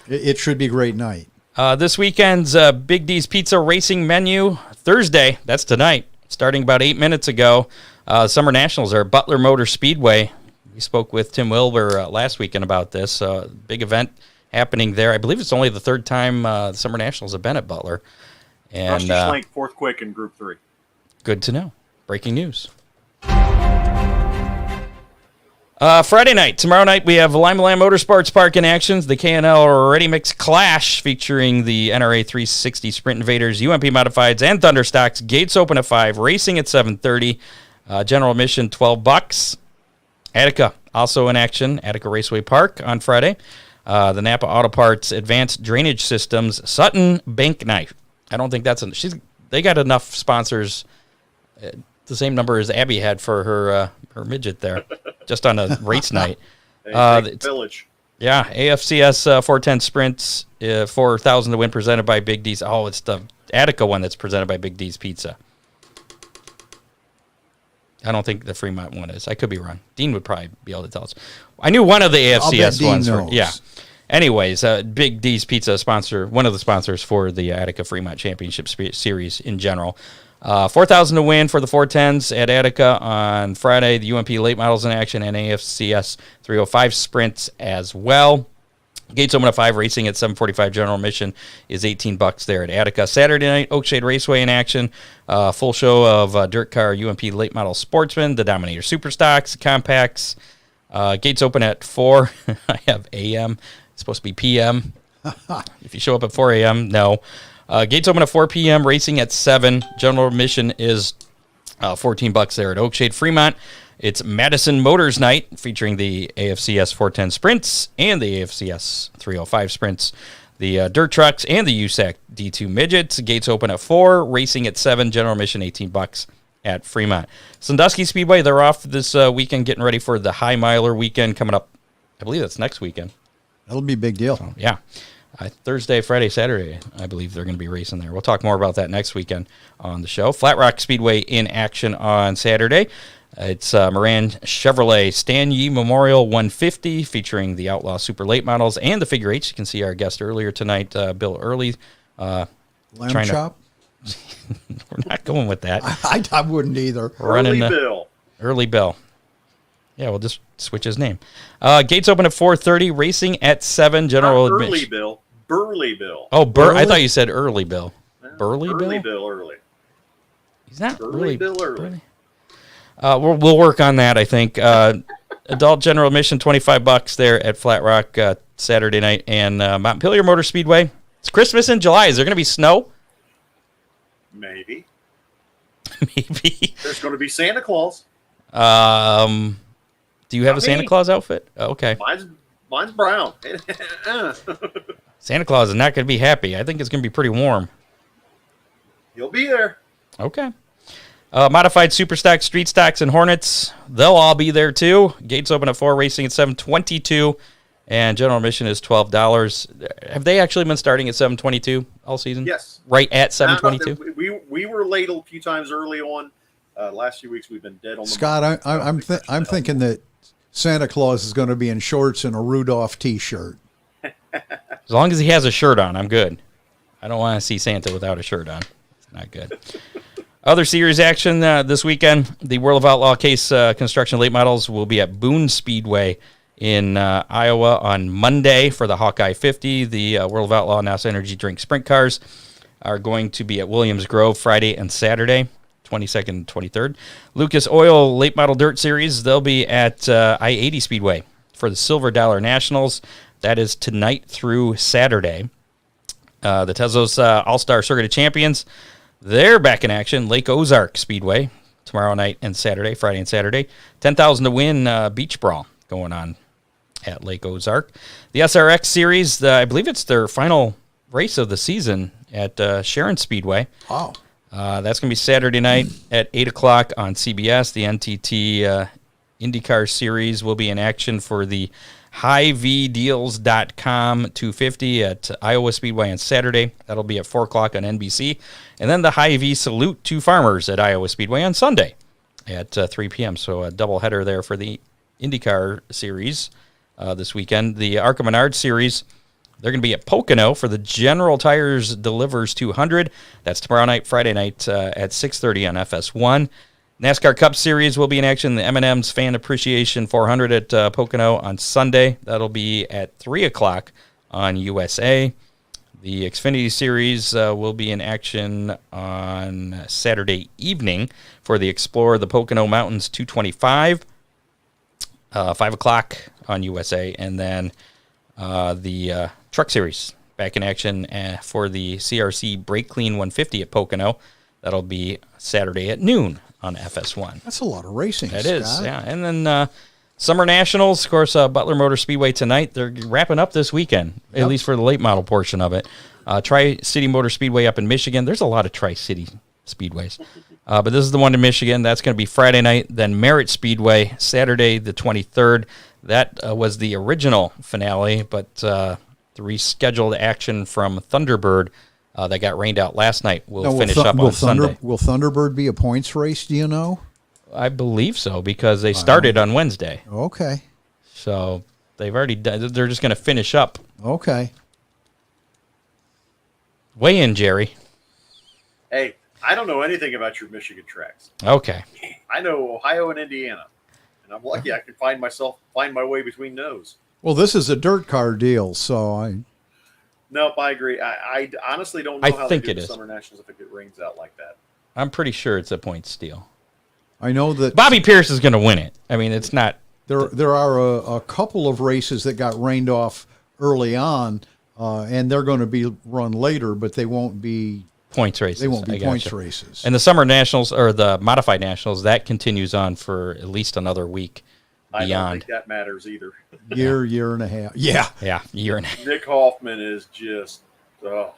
Speaker 2: it should be a great night.
Speaker 1: This weekend's Big D's Pizza Racing menu, Thursday, that's tonight, starting about 8 minutes ago. Summer Nationals are at Butler Motor Speedway. We spoke with Tim Wilbur last weekend about this. Big event happening there. I believe it's only the 3rd time the Summer Nationals have been at Butler. And
Speaker 3: Rusty Schlenk, 4th quick in Group 3.
Speaker 1: Good to know. Breaking news. Friday night. Tomorrow night, we have Lima Land Motorsports Park in action. The K&L Ready Mix Clash featuring the NRA 360 Sprint Invaders, UMP Modifieds, and Thunderstocks. Gates open at 5, racing at 7:30. General admission, $12. Attica also in action. Attica Raceway Park on Friday. The Napa Auto Parts Advanced Drainage Systems Sutton Bank Knife. I don't think that's they got enough sponsors. The same number as Abby had for her midget there, just on a race night.
Speaker 3: Village.
Speaker 1: Yeah, AFCS 410 Sprints, 4,000 to win, presented by Big D's. Oh, it's the Attica one that's presented by Big D's Pizza. I don't think the Fremont one is. I could be wrong. Dean would probably be able to tell us. I knew one of the AFCS ones. Yeah. Anyways, Big D's Pizza sponsor, one of the sponsors for the Attica Fremont Championship Series in general. 4,000 to win for the 410s at Attica on Friday. The UMP late models in action and AFCS 305 sprints as well. Gates open at 5, racing at 7:45. General admission is $18 there at Attica. Saturday night, Oakshade Raceway in action. Full show of dirt car UMP late model sportsmen, the Dominator Superstocks, Compacts. Gates open at 4. I have AM. It's supposed to be PM. If you show up at 4 a.m., no. Gates open at 4 p.m., racing at 7. General admission is $14 there at Oakshade. Fremont, it's Madison Motors Night, featuring the AFCS 410 Sprints and the AFCS 305 Sprints, the dirt trucks, and the USAC D2 Midgets. Gates open at 4, racing at 7. General admission $18 at Fremont. Sandusky Speedway, they're off this weekend, getting ready for the High Miler weekend coming up. I believe that's next weekend.
Speaker 2: That'll be a big deal.
Speaker 1: So, yeah. Thursday, Friday, Saturday, I believe they're going to be racing there. We'll talk more about that next weekend on the show. Flat Rock Speedway in action on Saturday. It's Moran Chevrolet Stan Yee Memorial 150, featuring the Outlaw Super Late models and the Figure Eights. You can see our guest earlier tonight, Bill Earley.
Speaker 2: Lamb chop?
Speaker 1: We're not going with that.
Speaker 2: I wouldn't either.
Speaker 1: Early Bill. Yeah, we'll just switch his name. Gates open at 4:30, racing at 7. General admission.
Speaker 3: Early Bill. Burley Bill.
Speaker 1: Oh, I thought you said Early Bill. Burley Bill?
Speaker 3: Early Bill Early.
Speaker 1: He's not
Speaker 3: Burley Bill Early.
Speaker 1: We'll work on that, I think. Adult general admission, $25 there at Flat Rock Saturday night. And Montpelier Motor Speedway. It's Christmas in July. Is there going to be snow?
Speaker 3: Maybe.
Speaker 1: Maybe.
Speaker 3: There's going to be Santa Claus.
Speaker 1: Do you have a Santa Claus outfit? Oh, okay.
Speaker 3: Mine's brown.
Speaker 1: Santa Claus is not going to be happy. I think it's going to be pretty warm.
Speaker 3: He'll be there.
Speaker 1: Okay. Modified Super Stocks, Street Stocks, and Hornets. They'll all be there, too. Gates open at 4, racing at 7:22, and general admission is $12. Have they actually been starting at 7:22 all season?
Speaker 3: Yes.
Speaker 1: Right at 7:22?
Speaker 3: We were late a few times early on. Last few weeks we've been dead on the
Speaker 2: Scott, I'm thinking that Santa Claus is going to be in shorts and a Rudolph T-shirt.
Speaker 1: As long as he has a shirt on, I'm good. I don't want to see Santa without a shirt on. It's not good. Other series action this weekend. The World of Outlaw Case Construction Late Models will be at Boone Speedway in Iowa on Monday for the Hawkeye 50. The World of Outlaw NASA Energy Drink Sprint Cars are going to be at Williams Grove Friday and Saturday, 22nd and 23rd. Lucas Oil Late Model Dirt Series, they'll be at I-80 Speedway for the Silver Dollar Nationals. That is tonight through Saturday. The Tezos All-Star Circuit of Champions, they're back in action. Lake Ozark Speedway tomorrow night and Saturday, Friday and Saturday. 10,000 to win beach brawl going on at Lake Ozark. The SRX Series, I believe it's their final race of the season at Sharon Speedway.
Speaker 2: Wow.
Speaker 1: That's going to be Saturday night at 8 o'clock on CBS. The NTT IndyCar Series will be in action for the HighVDeals.com 250 at Iowa Speedway on Saturday. That'll be at 4 o'clock on NBC. And then the Hy-V Salute to Farmers at Iowa Speedway on Sunday at 3 p.m. So a doubleheader there for the IndyCar Series this weekend. The Arca Menard Series, they're going to be at Pocono for the General Tires Delivers 200. That's tomorrow night, Friday night at 6:30 on FS1. NASCAR Cup Series will be in action. The M&M's Fan Appreciation 400 at Pocono on Sunday. That'll be at 3 o'clock on USA. The Xfinity Series will be in action on Saturday evening for the Explorer the Pocono Mountains 225. 5 o'clock on USA, and then the Truck Series back in action for the CRC Brake Clean 150 at Pocono. That'll be Saturday at noon on FS1.
Speaker 2: That's a lot of racing.
Speaker 1: That
Speaker 2: Scott.
Speaker 1: is, yeah. And then Summer Nationals, of course, Butler Motor Speedway tonight. They're wrapping up this weekend, at least for the late model portion of it. Tri-City Motor Speedway up in Michigan. There's a lot of Tri-City Speedways. But this is the one in Michigan. That's going to be Friday night. Then Merritt Speedway, Saturday the 23rd. That was the original finale, but the rescheduled action from Thunderbird that got rained out last night will finish up on Sunday.
Speaker 2: Will Thunderbird be a points race, do you know?
Speaker 1: I believe so, because they started on Wednesday.
Speaker 2: Okay.
Speaker 1: So they've already done, they're just going to finish up.
Speaker 2: Okay.
Speaker 1: Weigh in, Jerry.
Speaker 3: Hey, I don't know anything about your Michigan tracks.
Speaker 1: Okay.
Speaker 3: I know Ohio and Indiana, and I'm lucky I can find my way between those.
Speaker 2: Well, this is a dirt car deal, so
Speaker 3: Nope, I agree. I honestly don't know how they do the Summer Nationals if it rains out like that.
Speaker 1: I'm pretty sure it's a point steal.
Speaker 2: I know that
Speaker 1: Bobby Pierce is going to win it. I mean, it's not.
Speaker 2: there are a couple of races that got rained off early on, and they're going to be run later, but they won't be
Speaker 1: Points races.
Speaker 2: They won't be
Speaker 1: I
Speaker 2: points
Speaker 1: gotcha.
Speaker 2: races.
Speaker 1: And the Summer Nationals, or the Modified Nationals, that continues on for at least another week
Speaker 3: I don't
Speaker 1: beyond.
Speaker 3: think that matters either.
Speaker 2: Year and a half. Yeah.
Speaker 1: Yeah, year and a half.
Speaker 3: Nick Hoffman is just
Speaker 1: Oh,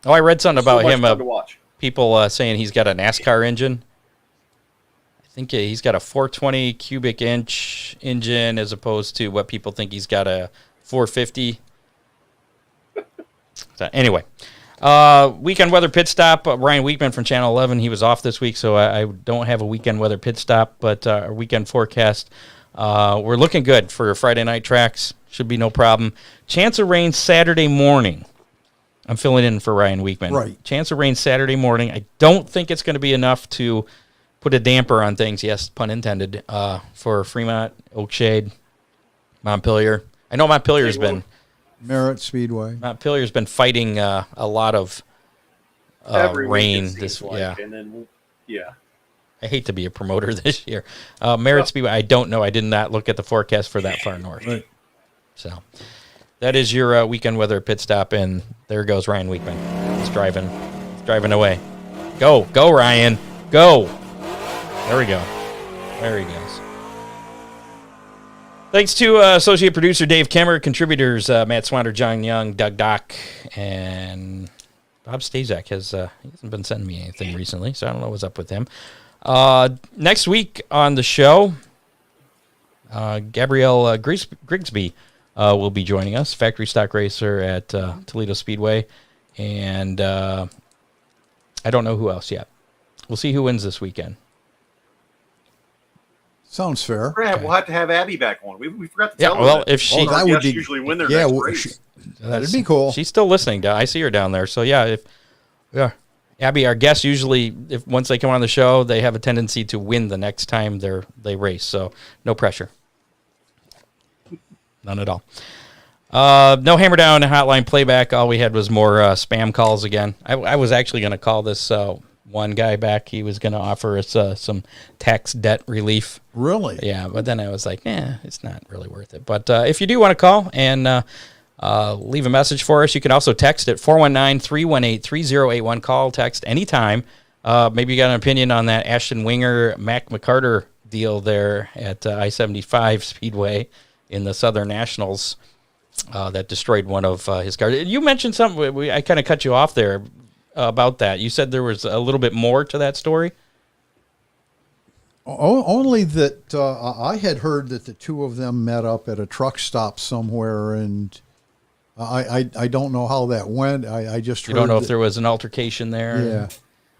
Speaker 1: I read something about
Speaker 3: so much
Speaker 1: him.
Speaker 3: fun to watch.
Speaker 1: People saying he's got a NASCAR engine. I think he's got a 420 cubic inch engine as opposed to what people think he's got a 450. So anyway, weekend weather pit stop. Ryan Weekman from Channel 11. He was off this week, so I don't have a weekend weather pit stop, but our weekend forecast, we're looking good for Friday night tracks. Should be no problem. Chance of rain Saturday morning. I'm filling in for Ryan Weekman.
Speaker 2: Right.
Speaker 1: Chance of rain Saturday morning. I don't think it's going to be enough to put a damper on things, yes, pun intended, for Fremont, Oakshade, Montpelier. I know Montpelier's been fighting a lot of rain this
Speaker 3: and then
Speaker 1: I hate to be a promoter this year. Merritt Speedway, I don't know. I did not look at the forecast for that far north.
Speaker 2: Right.
Speaker 1: So that is your weekend weather pit stop, and there goes Ryan Weekman. He's driving away. Go, Ryan, go. There we go. There he goes. Thanks to associate producer Dave Kemmer, contributors Matt Swander, John Young, Doug Dock, and Bob Stazak he hasn't been sending me anything recently, so I don't know what's up with him. Next week on the show, Gabrielle Grigsby will be joining us, factory stock racer at Toledo Speedway, and I don't know who else yet. We'll see who wins this weekend.
Speaker 2: Sounds fair.
Speaker 3: We'll have to have Abby back on. We forgot to tell her.
Speaker 1: Well,
Speaker 3: that.
Speaker 1: if she,
Speaker 2: that would be
Speaker 3: usually win their next race.
Speaker 2: That'd be cool.
Speaker 1: She's still listening. I see her down there. So Abby, our guests usually, if once they come on the show, they have a tendency to win the next time they race. So no pressure, none at all. No Hammer Down hotline playback. All we had was more spam calls again. I was actually going to call this one guy back. He was going to offer us some tax debt relief.
Speaker 2: Really?
Speaker 1: Yeah, but then I was like, it's not really worth it. But if you do want to call and leave a message for us, you can also text at 419-318-3081. Call, text anytime. Maybe you got an opinion on that Ashton Winger, Mac McCarter deal there at I-75 Speedway in the Southern Nationals that destroyed one of his cars. You mentioned something. I kind of cut you off there about that. You said there was a little bit more to that story.
Speaker 2: Only that I had heard that the two of them met up at a truck stop somewhere, and I don't know how that went. I just heard.
Speaker 1: You don't know if there was an altercation there?
Speaker 2: Yeah.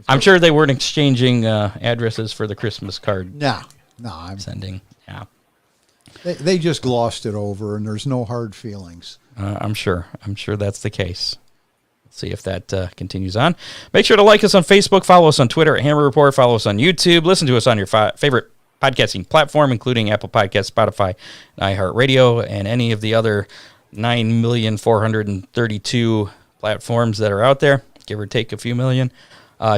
Speaker 1: I'm sure they weren't exchanging addresses for the Christmas card.
Speaker 2: No, I'm
Speaker 1: sending. Yeah.
Speaker 2: They just glossed it over, and there's no hard feelings.
Speaker 1: I'm sure that's the case. See if that continues on. Make sure to like us on Facebook, follow us on Twitter at Hammer Report, follow us on YouTube, listen to us on your favorite podcasting platform, including Apple Podcasts, Spotify, and iHeartRadio, and any of the other 9,432 platforms that are out there, give or take a few million.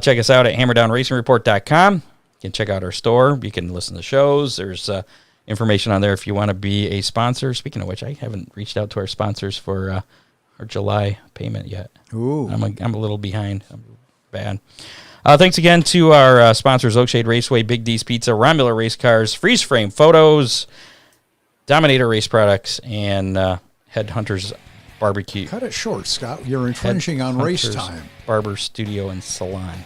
Speaker 1: Check us out at HammerdownRacingReport.com. You can check out our store. You can listen to shows. There's information on there if you want to be a sponsor. Speaking of which, I haven't reached out to our sponsors for our July payment yet.
Speaker 2: Ooh.
Speaker 1: I'm a little behind. I'm bad. Thanks again to our sponsors, Oakshade Raceway, Big D's Pizza, Romular Race Cars, Freeze Frame Photos, Dominator Race Products, and Headhunters Barbecue.
Speaker 2: Cut it short, Scott. You're infringing on race time.
Speaker 1: Barber Studio and Salon.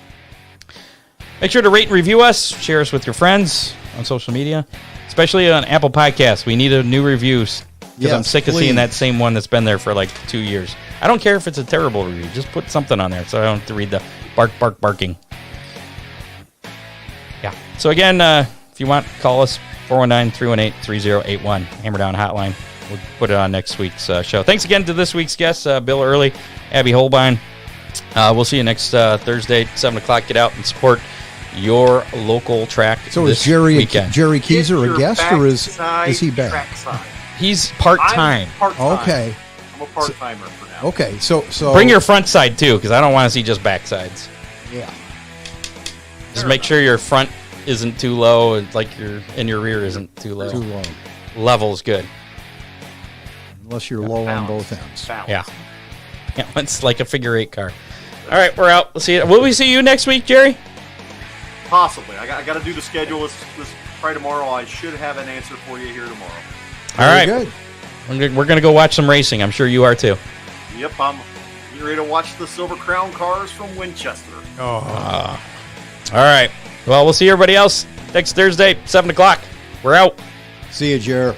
Speaker 1: Make sure to rate and review us. Share us with your friends on social media, especially on Apple Podcasts. We need a new reviews because I'm sick of seeing that same one that's been there for like 2 years. I don't care if it's a terrible review. Just put something on there so I don't have to read the barking. Yeah. So again, if you want, call us 419-318-3081. Hammer Down Hotline. We'll put it on next week's show. Thanks again to this week's guests, Bill Earley, Abby Hohlbein. We'll see you next Thursday, 7 o'clock. Get out and support your local track.
Speaker 2: So
Speaker 1: this
Speaker 2: is Jerry
Speaker 1: weekend.
Speaker 2: Keyser a guest, or is he back?
Speaker 1: He's part-time.
Speaker 3: Part-time.
Speaker 2: Okay.
Speaker 3: I'm a part-timer for now.
Speaker 2: Okay. So
Speaker 1: Bring your front side, too, because I don't want to see just back sides.
Speaker 2: Yeah.
Speaker 1: Just make sure your front isn't too low, and your rear isn't too low.
Speaker 2: Too low.
Speaker 1: Level's good.
Speaker 2: Unless you're low on both ends.
Speaker 1: Yeah. Yeah, it's like a figure 8 car. All right, we're out. We'll see you. Will we see you next week, Jerry?
Speaker 3: Possibly. I got to do the schedule this Friday tomorrow. I should have an answer for you here tomorrow.
Speaker 1: All right.
Speaker 2: Very good.
Speaker 1: We're going to go watch some racing. I'm sure you are, too.
Speaker 3: Yep, I'm getting ready to watch the Silver Crown cars from Winchester.
Speaker 1: All right. Well, we'll see everybody else next Thursday, 7 o'clock. We're out.
Speaker 2: See you, Jer.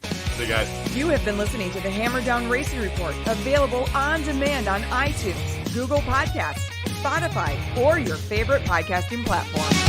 Speaker 3: See you guys.
Speaker 7: You have been listening to the Hammer Down Racing Report, available on demand on iTunes, Google Podcasts, Spotify, or your favorite podcasting platform.